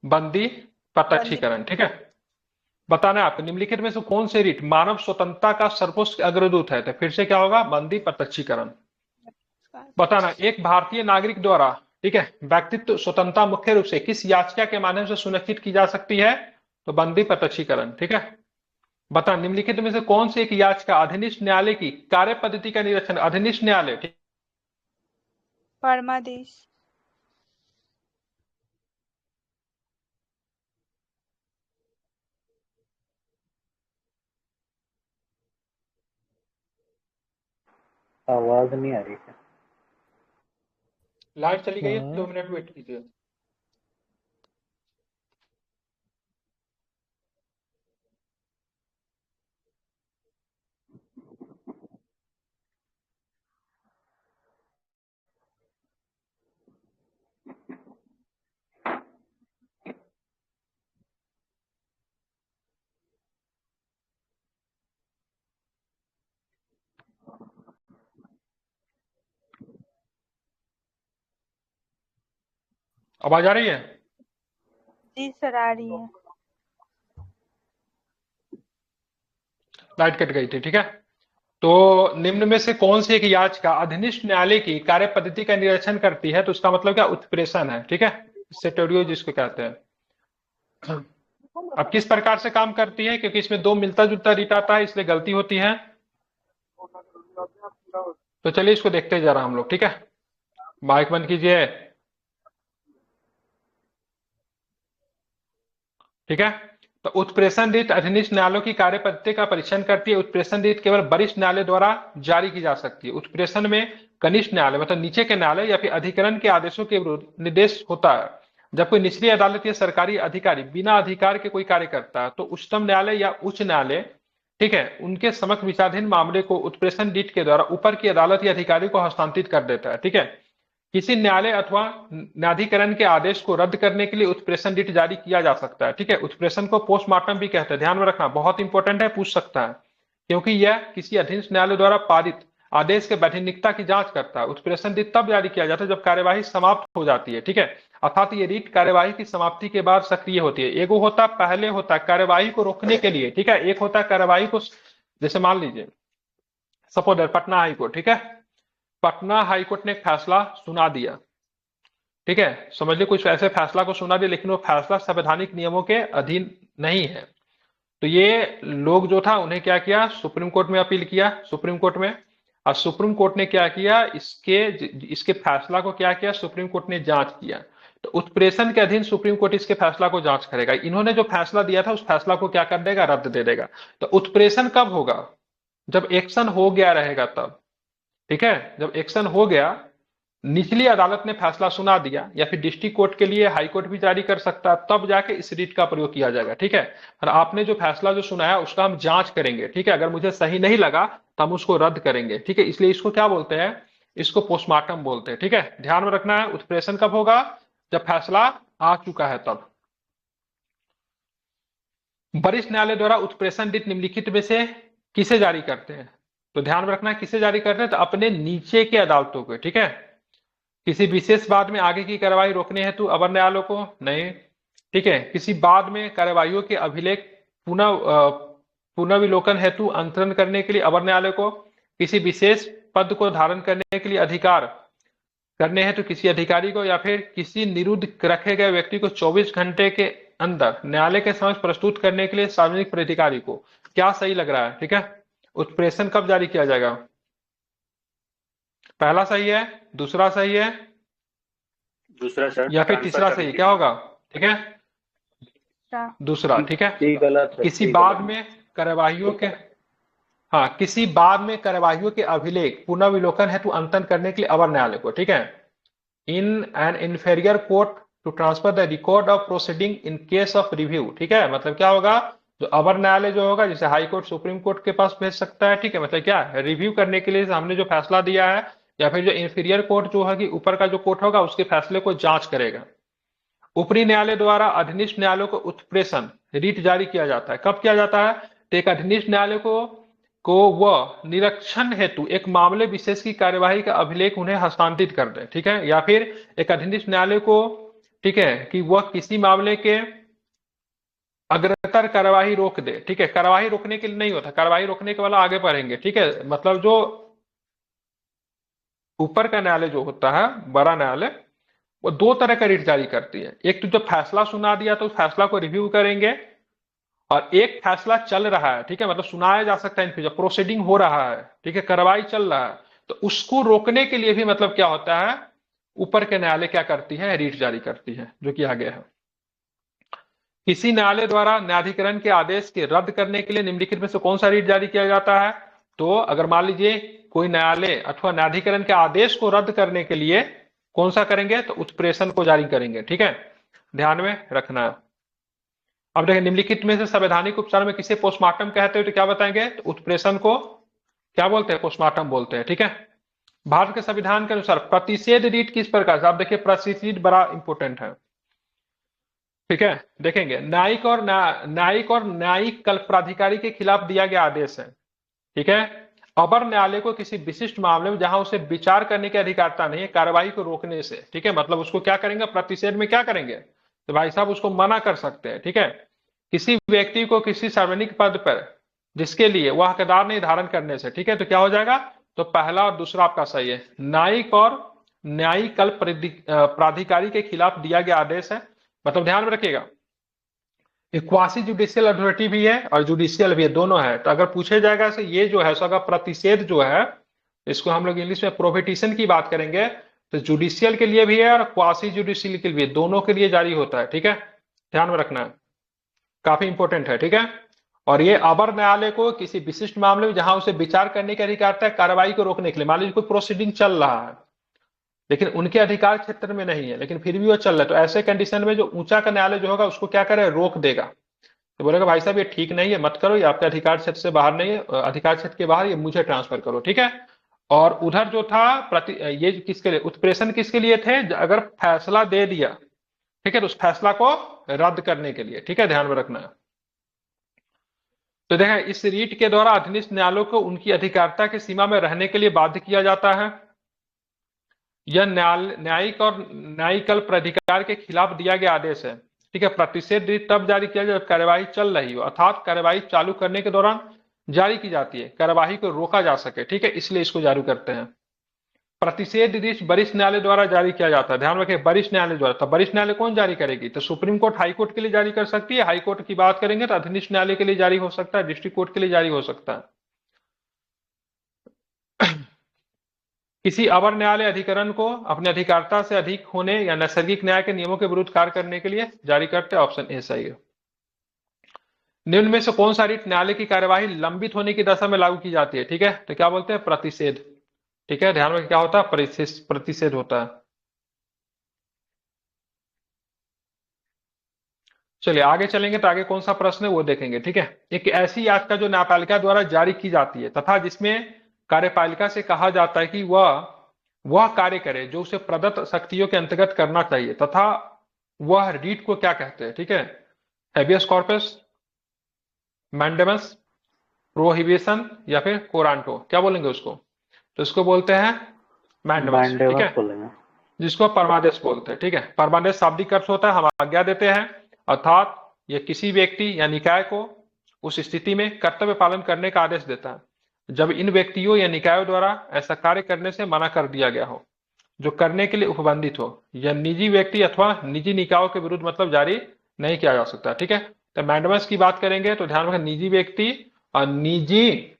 बंदी प्रत्यक्षीकरण, ठीक है। बताना है आपको निम्नलिखित में से कौन से रीट मानव स्वतंत्रता का सर्वोच्च अग्रदूत है, तो फिर से क्या होगा, बंदी प्रत्यक्षीकरण। बताना एक भारतीय नागरिक द्वारा, ठीक है, व्यक्तित्व स्वतंत्रता मुख्य रूप से किस याचिका के माध्यम से सुनिश्चित की जा सकती है, तो बंदी प्रत्यक्षीकरण, ठीक है। बता निम्नलिखित में से कौन सी एक याचिका अधिनिष्ठ न्यायालय की कार्य पद्धति का निरीक्षण, अधिनिष्ठ न्यायालय, ठीक, परमादेश। आवाज नहीं आ रही है, लाइट चली गई है, 2 मिनट वेट कीजिए। आवाज आ रही है? जी सर आ रही है। लाइट कट गई थी, ठीक है। तो निम्न में से कौन सी एक याचिका अधिनिष्ठ न्यायालय की कार्य पद्धति का निरीक्षण करती है, तो उसका मतलब क्या, उत्प्रेषण है, ठीक है, सेटोरियो जिसको कहते हैं। अब किस प्रकार से काम करती है, क्योंकि इसमें दो मिलता जुलता रीट आता है इसलिए गलती होती है। तो चलिए इसको देखते जा रहा हम लोग, ठीक है। माइक बंद कीजिए, ठीक है। तो उत्प्रेषण रीट अधिनिष्ठ न्यायालयों की कार्य पद्धति का परीक्षण करती है। उत्प्रेषण रीट केवल वरिष्ठ न्यायालय द्वारा जारी की जा सकती है। उत्प्रेषण में कनिष्ठ न्यायालय मतलब नीचे के न्यायालय या फिर अधिकरण के आदेशों के विरुद्ध निर्देश होता है। जब कोई निचली अदालत या सरकारी अधिकारी बिना अधिकार के कोई कार्य करता है तो उच्चतम न्यायालय या उच्च न्यायालय, ठीक है, उनके समक्ष विचाराधीन मामले को उत्प्रेषण रीट के द्वारा ऊपर की अदालत या अधिकारी को हस्तांतरित कर देता है, ठीक है। किसी न्यायालय अथवा न्यायाधिकरण के आदेश को रद्द करने के लिए उत्प्रेषण रीट जारी किया जा सकता है, ठीक है। उत्प्रेषण को पोस्टमार्टम भी कहते हैं, ध्यान में रखना, बहुत इंपॉर्टेंट है, पूछ सकता है, क्योंकि यह किसी अधीनस्थ न्यायालय द्वारा पारित आदेश के वैधानिकता की जांच करता है। उत्प्रेषण रीट तब जारी किया जाता है जब कार्यवाही समाप्त हो जाती है, ठीक है। अर्थात ये रीट कार्यवाही की समाप्ति के बाद सक्रिय होती है। एगो होता है पहले होता है कार्यवाही को रोकने के लिए, ठीक है। एक होता है कार्यवाही को, जैसे मान लीजिए सपोज पटना हाईकोर्ट, ठीक है, पटना हाईकोर्ट ने एक फैसला सुना दिया, ठीक है, समझ लीजिए कुछ ऐसे फैसला को सुना दिया, लेकिन वो फैसला संवैधानिक नियमों के अधीन नहीं है। तो ये लोग जो था उन्हें क्या किया, सुप्रीम कोर्ट में अपील किया, सुप्रीम कोर्ट में। और सुप्रीम कोर्ट ने क्या किया, इसके फैसला को क्या किया, सुप्रीम कोर्ट ने जांच किया। तो उत्प्रेषण के अधीन सुप्रीम कोर्ट इसके फैसला को जांच करेगा। इन्होंने जो फैसला दिया था उस फैसला को क्या कर देगा, रद्द दे देगा। तो उत्प्रेषण कब होगा, जब एक्शन हो गया रहेगा तब, ठीक है। जब एक्शन हो गया, निचली अदालत ने फैसला सुना दिया, या फिर डिस्ट्रिक्ट कोर्ट के लिए हाई कोर्ट भी जारी कर सकता है, तब जाके इस रीट का प्रयोग किया जाएगा, ठीक है। और आपने जो फैसला जो सुनाया उसका हम जांच करेंगे, ठीक है। अगर मुझे सही नहीं लगा तो हम उसको रद्द करेंगे, ठीक है। इसलिए इसको क्या बोलते हैं, इसको पोस्टमार्टम बोलते हैं, ठीक है। ध्यान में रखना है, उत्प्रेषण कब होगा, जब फैसला आ चुका है तब। वरिष्ठ न्यायालय द्वारा उत्प्रेषण रीट निम्नलिखित में से किसे जारी करते हैं, तो ध्यान में रखना है किसे जारी करते हैं, तो अपने नीचे के अदालतों को, ठीक है। किसी विशेष बाद में आगे की कार्यवाही रोकने हेतु अवर न्यायालयों को नहीं, ठीक है। किसी बाद में कार्यवाहियों के अभिलेख पुनर्विलोकन हेतु अंतरण करने के लिए अवर न्यायालय को, किसी विशेष पद को धारण करने के लिए अधिकार करने हेतु किसी अधिकारी को, या फिर किसी निरुद्ध रखे गए व्यक्ति को 24 घंटे के अंदर न्यायालय के समक्ष प्रस्तुत करने के लिए सार्वजनिक प्राधिकारी को। क्या सही लग रहा है, ठीक है। उत्प्रेषण कब जारी किया जाएगा, पहला सही है, दूसरा सही है, दूसरा सर, या फिर तीसरा सही है, क्या होगा, ठीक है, दूसरा, ठीक है। गलत है, किसी बाद में कार्यवाहियों के, हाँ, किसी बाद में कार्यवाहियों के अभिलेख पुनर्विलोकन हेतु अंतन करने के लिए अवर न्यायालय को, ठीक है। In an inferior court to transfer the record of proceeding in case of review, ठीक है। मतलब क्या होगा, जो अवर न्यायालय जो होगा, जैसे हाई कोर्ट सुप्रीम कोर्ट के पास भेज सकता है, ठीक है। मतलब क्या, रिव्यू करने के लिए हमने जो फैसला दिया है, या फिर जो इंफीरियर कोर्ट जो है, ऊपर का जो कोर्ट होगा उसके फैसले को जांच करेगा। ऊपरी न्यायालय द्वारा अधीनस्थ न्यायालयों को उत्प्रेषण रीट जारी किया जाता है। कब किया जाता है, तो एक अधीनस्थ न्यायालय को वह निरीक्षण हेतु एक मामले विशेष की कार्यवाही का अभिलेख उन्हें हस्तांतरित कर दे, ठीक है। या फिर एक अधीनस्थ न्यायालय को, ठीक है, कि वह किसी मामले के अग्रतर कार्यवाही रोक दे, ठीक है। कार्यवाही रोकने के लिए नहीं होता, कार्यवाही रोकने के वाला आगे बढ़ेंगे, ठीक है। मतलब जो ऊपर का न्यायालय जो होता है, बड़ा न्यायालय, वो दो तरह का रीट जारी करती है। एक तो जब फैसला सुना दिया तो उस फैसला को रिव्यू करेंगे, और एक फैसला चल रहा है, ठीक है, मतलब सुनाया जा सकता है, जब प्रोसीडिंग हो रहा है, ठीक है, कार्रवाई चल रहा है, तो उसको रोकने के लिए भी मतलब क्या होता है, ऊपर के न्यायालय क्या करती है, रीट जारी करती है, जो कि आगे है। किसी न्यायालय द्वारा न्यायाधिकरण के आदेश के रद्द करने के लिए निम्नलिखित में से कौन सा रीट जारी किया जाता है, तो अगर मान लीजिए कोई न्यायालय अथवा न्यायाधिकरण के आदेश को रद्द करने के लिए कौन सा करेंगे, तो उत्प्रेषण को जारी करेंगे, ठीक है, ध्यान में रखना है। अब देखिए, निम्नलिखित में से संवैधानिक उपचार में किसे पोस्टमार्टम कहते हैं, तो क्या बताएंगे, तो उत्प्रेषण को क्या बोलते हैं, पोस्टमार्टम बोलते हैं, ठीक है। भारत के संविधान के अनुसार प्रतिषेध रीट किस प्रकार से, आप देखिए प्रतिषेध बड़ा इंपोर्टेंट है, ठीक है। देखेंगे, न्यायिक और न्यायिक कल्प प्राधिकारी के खिलाफ दिया गया आदेश है, ठीक है। अवर न्यायालय को किसी विशिष्ट मामले में जहां उसे विचार करने की अधिकारता नहीं है, कार्यवाही को रोकने से, ठीक है, मतलब उसको क्या करेंगे, प्रतिषेध में क्या करेंगे, तो भाई साहब उसको मना कर सकते हैं, ठीक है। किसी व्यक्ति को किसी सार्वजनिक पद पर जिसके लिए वह हकदार नहीं धारण करने से, ठीक है, तो क्या हो जाएगा, तो पहला और दूसरा आपका सही है। न्यायिक और न्यायिक कल्प प्राधिकारी के खिलाफ दिया गया आदेश है, मतलब ध्यान में रखिएगा, क्वासी जुडिशियल अथॉरिटी भी है और जुडिशियल भी है, दोनों है। तो अगर पूछे जाएगा से ये जो है, अगर प्रतिषेध जो है, इसको हम लोग इंग्लिश में प्रोहिबिशन की बात करेंगे, तो जुडिशियल के लिए भी है और क्वासी जुडिशियल के लिए, दोनों के लिए जारी होता है, ठीक है, ध्यान में रखना है, काफी इंपॉर्टेंट है, ठीक है। और ये अवर न्यायालय को किसी विशिष्ट मामले में जहां उसे विचार करने की अधिकार है, कार्रवाई को रोकने के लिए, मान लीजिए कोई प्रोसीडिंग चल रहा है लेकिन उनके अधिकार क्षेत्र में नहीं है, लेकिन फिर भी वो चल रहा है, तो ऐसे कंडीशन में जो ऊंचा का न्यायालय जो होगा उसको क्या करे, रोक देगा, तो बोलेगा भाई साहब ये ठीक नहीं है, मत करो, ये आपके अधिकार क्षेत्र से बाहर नहीं है, अधिकार क्षेत्र के बाहर, ये मुझे ट्रांसफर करो, ठीक है। और उधर जो था ये किसके लिए, उत्प्रेषण किसके लिए थे, अगर फैसला दे दिया, ठीक है, तो उस फैसला को रद्द करने के लिए, ठीक है, ध्यान में रखना है। तो देखा, इस रीट के द्वारा अधीनस्थ न्यायालयों को उनकी अधिकारिता की सीमा में रहने के लिए बाध्य किया जाता है। यह न्यायिक प्राधिकार के खिलाफ दिया गया आदेश है। ठीक है, प्रतिषेध रीट तब जारी किया जब कार्यवाही चल रही हो, अर्थात कार्यवाही चालू करने के दौरान जारी की जाती है, कार्यवाही को रोका जा सके। ठीक है, इसलिए इसको जारी करते हैं। प्रतिषेध रीट वरिष्ठ न्यायालय द्वारा जारी किया जाता है, ध्यान रखें, वरिष्ठ न्यायालय द्वारा। तो वरिष्ठ न्यायालय कौन जारी करेगी? तो सुप्रीम कोर्ट हाई कोर्ट के लिए जारी कर सकती है। हाई कोर्ट की बात करेंगे तो अधीनस्थ न्यायालय के लिए जारी हो सकता है, डिस्ट्रिक्ट कोर्ट के लिए जारी हो सकता है। किसी अवर न्यायालय अधिकरण को अपने अधिकारिता से अधिक होने या नैसर्गिक न्याय के नियमों के विरुद्ध कार्य करने के लिए जारी करते हैं। ऑप्शन ए सही है। निम्न में से कौन सा रीट न्यायालय की कार्यवाही लंबित होने की दशा में लागू की जाती है? ठीक है, तो क्या बोलते हैं? प्रतिषेध। ठीक है, ध्यान में क्या होता है? प्रतिषेध होता है। चलिए आगे चलेंगे तो आगे कौन सा प्रश्न है वो देखेंगे। ठीक है, एक ऐसी याचिका जो न्यायपालिका द्वारा जारी की जाती है तथा जिसमें कार्यपालिका से कहा जाता है कि वह कार्य करे जो उसे प्रदत्त शक्तियों के अंतर्गत करना चाहिए, तथा वह रीट को क्या कहते हैं? ठीक है, हेबियस कॉर्पस, मैंडेमस, प्रोहिबिशन या फिर कोरांटो, क्या बोलेंगे उसको? तो इसको बोलते हैं मैंडेमस। ठीक है, मैंडेमस बोलेंगे। जिसको परमादेश बोलते हैं। ठीक है, परमादेश शाब्दिक अर्थ होता है हम आज्ञा देते हैं, अर्थात यह किसी व्यक्ति या निकाय को उस स्थिति में कर्तव्य पालन करने का आदेश देता है जब इन व्यक्तियों या निकायों द्वारा ऐसा कार्य करने से मना कर दिया गया हो जो करने के लिए उपबंधित हो, या निजी व्यक्ति अथवा निजी निकायों के विरुद्ध मतलब जारी नहीं किया जा सकता। ठीक है, तो मैंडेमस की बात करेंगे तो ध्यान रखें, निजी व्यक्ति और निजी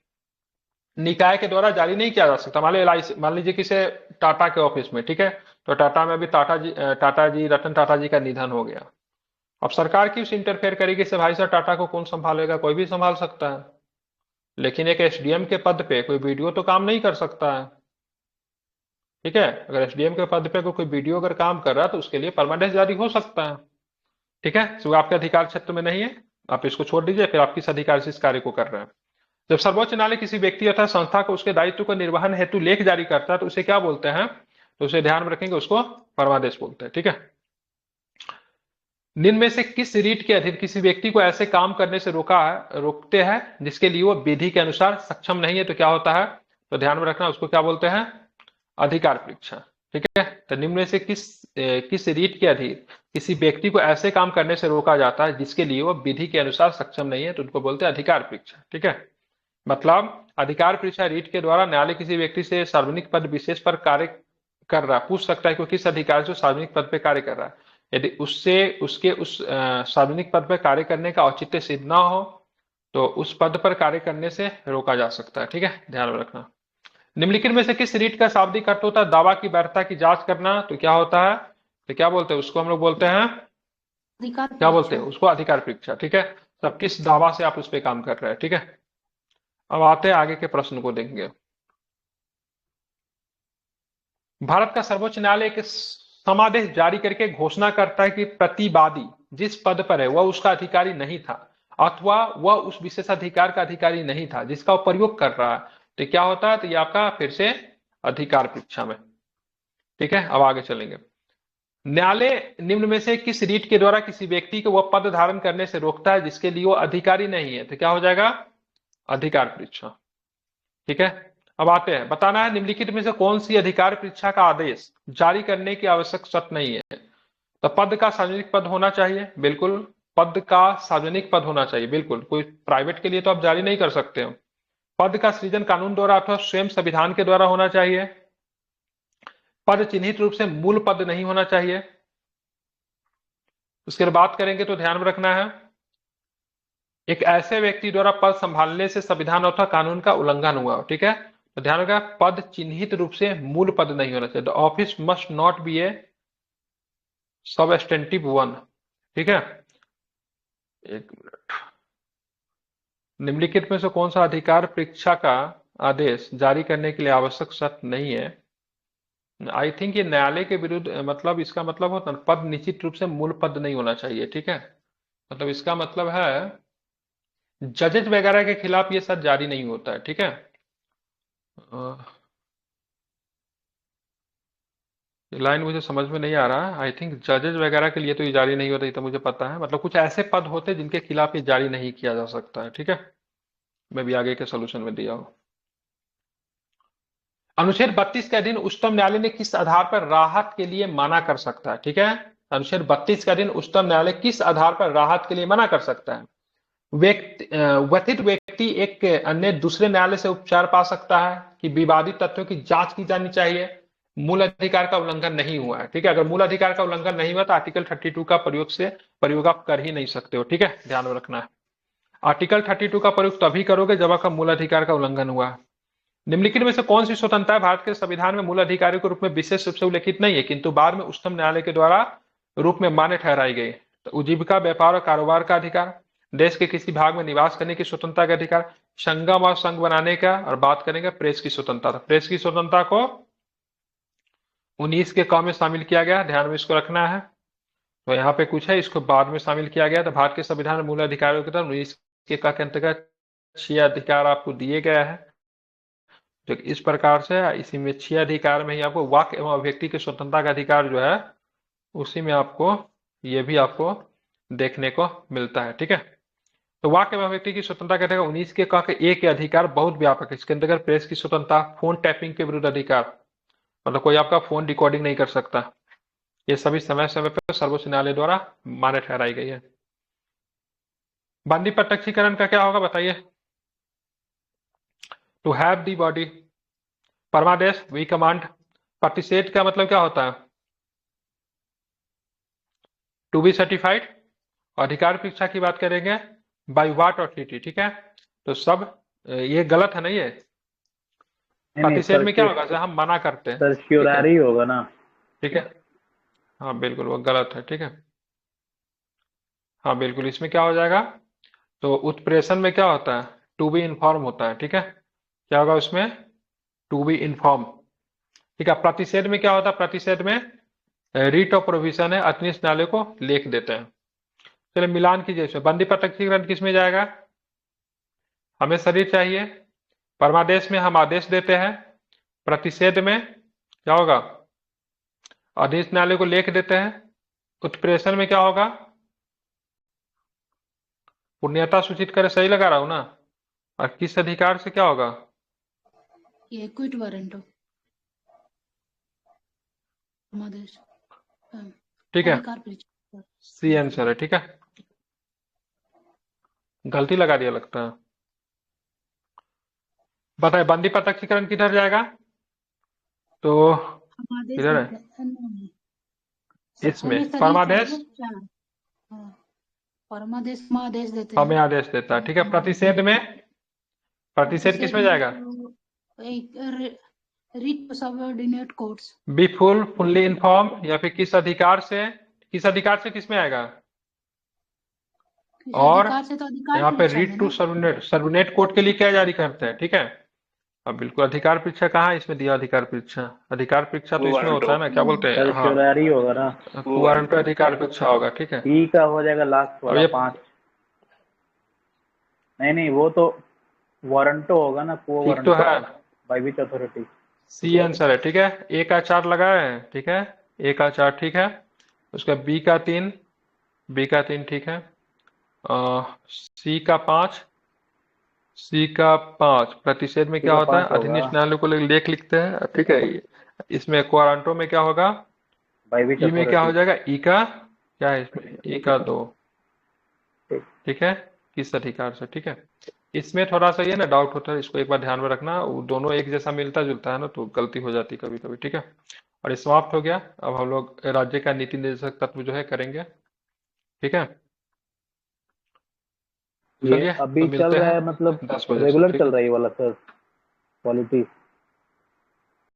निकाय के द्वारा जारी नहीं किया जा सकता। मान लीजिए किसी टाटा के ऑफिस में, ठीक है, तो टाटा में अभी रतन टाटा जी का निधन हो गया। अब सरकार क्यों इंटरफेयर करेगी? से भाई साहब टाटा को कौन संभालेगा? कोई भी संभाल सकता है, लेकिन एक एसडीएम के पद पे कोई वीडियो तो काम नहीं कर सकता है। ठीक है, अगर एसडीएम के पद पे कोई वीडियो अगर काम कर रहा है तो उसके लिए परमानेंट जारी हो सकता है। ठीक है, तो आपके अधिकार क्षेत्र में नहीं है, आप इसको छोड़ दीजिए, फिर आप किस अधिकार से इस कार्य को कर रहे हैं। जब सर्वोच्च न्यायालय किसी व्यक्ति अथवा संस्था को उसके दायित्व को निर्वहन हेतु लेख जारी करता है तो उसे क्या बोलते हैं? तो उसे ध्यान में रखेंगे, उसको परमादेश बोलते हैं। ठीक है, निम्न में से किस रीट के अधीन किसी व्यक्ति को ऐसे काम करने से रोकते हैं जिसके लिए वो विधि के अनुसार सक्षम नहीं है? तो क्या होता है? तो ध्यान में रखना, उसको क्या बोलते हैं? अधिकार परीक्षा। ठीक है, तो निम्न में से किस रीट के अधीन किसी व्यक्ति को ऐसे काम करने से रोका जाता है जिसके लिए वो विधि के अनुसार सक्षम नहीं है? तो उनको बोलते हैं अधिकार परीक्षा। ठीक है, मतलब अधिकार परीक्षा रीट के द्वारा न्यायालय किसी व्यक्ति से सार्वजनिक पद विशेष पर कार्य कर रहा है, पूछ सकता है कि किस अधिकार से सार्वजनिक पद पर कार्य कर रहा है। यदि उसके उस सार्वजनिक पद पर कार्य करने का औचित्य सिद्ध ना हो तो उस पद पर कार्य करने से रोका जा सकता है। ठीक है, ध्यान में रखना। निम्नलिखित में से किस रीट का शाब्दिक अर्थ होता है? दावा की वैधता की जांच करना। तो क्या होता है? तो क्या बोलते हैं उसको? हम लोग बोलते हैं क्या बोलते हैं उसको? अधिकार परीक्षा। ठीक है, तब किस दावा से आप उस पर काम कर रहे हैं। ठीक है, अब आते हैं आगे के प्रश्न को देखेंगे। भारत का सर्वोच्च न्यायालय एक समादेश जारी करके घोषणा करता है कि प्रतिवादी जिस पद पर है वह उसका अधिकारी नहीं था अथवा वह उस विशेषाधिकार का अधिकारी नहीं था जिसका वो प्रयोग कर रहा है। तो क्या होता है? तो ये आपका फिर से अधिकार परीक्षा में। ठीक है, अब आगे चलेंगे। न्यायालय निम्न में से किस रीट के द्वारा किसी व्यक्ति को वह पद धारण करने से रोकता है जिसके लिए वो अधिकारी नहीं है? तो क्या हो जाएगा? अधिकार परीक्षा। ठीक है, अब आते हैं, बताना है निम्नलिखित में से कौन सी अधिकार परीक्षा का आदेश जारी करने की आवश्यक शर्त नहीं है? तो पद का सार्वजनिक पद होना चाहिए, बिल्कुल। पद का सार्वजनिक पद होना चाहिए, बिल्कुल। कोई प्राइवेट के लिए तो आप जारी नहीं कर सकते हो। पद का सृजन कानून द्वारा अथवा स्वयं संविधान के द्वारा होना चाहिए। पद चिन्हित रूप से मूल पद नहीं होना चाहिए। उसके बाद बात करेंगे तो ध्यान में रखना है, एक ऐसे व्यक्ति द्वारा पद संभालने से संविधान अथवा कानून का उल्लंघन हुआ। ठीक है, तो ध्यान रखना, पद चिन्हित रूप से मूल पद नहीं होना चाहिए। The office must not be A substantive one. ठीक है, एक मिनट। निम्नलिखित में से कौन सा अधिकार परीक्षा का आदेश जारी करने के लिए आवश्यक शर्त नहीं है? आई थिंक ये न्यायालय के विरुद्ध, मतलब इसका मतलब होता है पद निश्चित रूप से मूल पद नहीं होना चाहिए। ठीक है, मतलब इसका मतलब है जजेज वगैरह के खिलाफ ये सब जारी नहीं होता है। ठीक है, लाइन मुझे समझ में नहीं आ रहा है। आई थिंक जजेज वगैरह के लिए तो ये जारी नहीं होता, ये तो मुझे पता है। मतलब कुछ ऐसे पद होते हैं जिनके खिलाफ ये जारी नहीं किया जा सकता है। ठीक है, मैं भी आगे के सोल्यूशन में दिया हूं। अनुच्छेद 32 के अधीन उच्चतम न्यायालय ने किस आधार पर राहत के लिए मना कर सकता है? ठीक है, अनुच्छेद 32 के अधीन उच्चतम न्यायालय किस आधार पर राहत के लिए मना कर सकता है? व्यथित व्यक्ति एक अन्य दूसरे न्यायालय से उपचार पा सकता है, कि विवादित तथ्यों की जांच की जानी चाहिए, मूल अधिकार का उल्लंघन नहीं हुआ है। ठीक है, अगर मूल अधिकार का उल्लंघन नहीं हुआ तो आर्टिकल 32 का प्रयोग आप कर ही नहीं सकते हो। ठीक है, ध्यान में रखना है। आर्टिकल 32 का प्रयोग तभी करोगे जब आपका मूल अधिकार का उल्लंघन हुआ है। निम्नलिखित में से कौन सी स्वतंत्रता भारत के संविधान में मूल अधिकारियों के रूप में विशेष रूप से उल्लेखित नहीं है, किंतु बाद में उच्चतम न्यायालय के द्वारा रूप में मान्य ठहराई गई? तो उजीविका, व्यापार और कारोबार का अधिकार, देश के किसी भाग में निवास करने की स्वतंत्रता का अधिकार, संगम और संघ बनाने का, और बात करेंगे प्रेस की स्वतंत्रता। प्रेस की स्वतंत्रता को 19 के क में शामिल किया गया, ध्यान में इसको रखना है। तो यहाँ पे कुछ है, इसको बाद में शामिल किया गया। तो भारत के संविधान में मूल अधिकारियों की तरफ 19 के क के अंतर्गत 6 अधिकार आपको दिए गए हैं, जो इस प्रकार से इसी में 6 अधिकार में ही आपको वाक एवं अभिव्यक्ति की स्वतंत्रता का अधिकार जो है उसी में आपको ये भी आपको देखने को मिलता है। ठीक है, तो वाक एवं अभिव्यक्ति की स्वतंत्रता का अधिकार 19 के क के ए के अधिकार बहुत व्यापक है। इसके अंतर्गत प्रेस की स्वतंत्रता, फोन टैपिंग के विरुद्ध अधिकार, मतलब कोई आपका फोन रिकॉर्डिंग नहीं कर सकता, ये सभी समय समय पर सर्वोच्च न्यायालय द्वारा मान्य ठहराई गई है। बंदी प्रत्यक्षीकरण का क्या होगा बताइए? To have the body. परमादेश, वी कमांड। प्रतिषेध का मतलब क्या होता है? To be certified. अधिकार परीक्षा की बात करेंगे बाय वाट ऑथोरिटी। ठीक है, तो सब ये गलत है ना, ये प्रतिषेध में क्या होगा? हम मना करते हैं, सर्क्युलरी होगा ना। ठीक है, हाँ बिल्कुल वो गलत है। ठीक है, हाँ बिल्कुल, इसमें क्या हो जाएगा? तो उत्प्रेषण में क्या होता है? टू बी इन्फॉर्म होता है। ठीक है, क्या होगा उसमें? To be inform. ठीक है, प्रतिषेध में क्या होता है? प्रतिषेध में रीट ऑफ प्रोविजन है, अधीनस्थ न्यायालय को लेख देते हैं। चलिए मिलान कीजिए इसमें। बंदी प्रत्यक्षीकरण किस में जाएगा? हमें शरीर चाहिए। परमादेश में हम आदेश देते हैं। प्रतिषेध में क्या होगा? अधीनस्थ न्यायालय को लेख देते हैं। उत्प्रेषण में क्या होगा? पुण्यता सूचित करे, सही लगा रहा हूं ना? और किस अधिकार से क्या होगा? ये क्विट वारंट हो परमादेश। ठीक है, अधिकार परीक्षा। सी आंसर है। ठीक है, गलती लगा दिया लगता है। बताए बंदी प्रत्यक्षीकरण किधर जाएगा? तो किधर है? इसमें परमादेश, परमादेश में आदेश देते हैं। हमें आदेश देता है। ठीक है, प्रतिषेध में, प्रतिषेध किस में जाएगा? Writ subordinate courts. Be full, fully inform, या फिर किस अधिकार से, किस अधिकार से किस में आएगा? और यहाँ पे रीट टू सर्वनेट कोर्ट के लिए क्या जारी करते हैं? ठीक है, अब बिल्कुल अधिकार परीक्षा कहाँ इसमें दिया? अधिकार परीक्षा, अधिकार परीक्षा तो इसमें होता है ना, क्या बोलते हैं? हाँ, सर्क्युलरी होगा ना। वारंट अधिकार परीक्षा होगा। ठीक है, ई का हो जाएगा लास्ट वाला 5। नहीं वो तो वारंटो होगा ना, को ठीक तो है, by which authority. C answer है। ठीक है, ए का 4 लगाए हैं। ठीक है, ए का 4 ठीक है, उसका बी का 3, बी का 3 ठीक है, सी का 5, सी का 5। प्रतिषेध में क्या होता है? अधीनस्थ न्यायालय को लेख लिखते हैं। ठीक है, इसमें क्वारंटो में क्या होगा? ई में क्या हो जाएगा? ई का क्या है इसमें? ई का 2। ठीक है, किस अधिकार से? ठीक है, इसमें थोड़ा सा ये ना डाउट होता है, इसको एक बार ध्यान में रखना। दोनों एक जैसा मिलता जुलता है ना, तो गलती हो जाती कभी कभी। ठीक है, और ये समाप्त हो गया। अब हम लोग राज्य का नीति निर्देशक तत्व जो है करेंगे। ठीक है, चलिए अभी तो चल मिलते रहा हैं है, मतलब 10 बजे से। रेगुलर ठीक चल है, रहा है ये वाला सर पॉलिटी।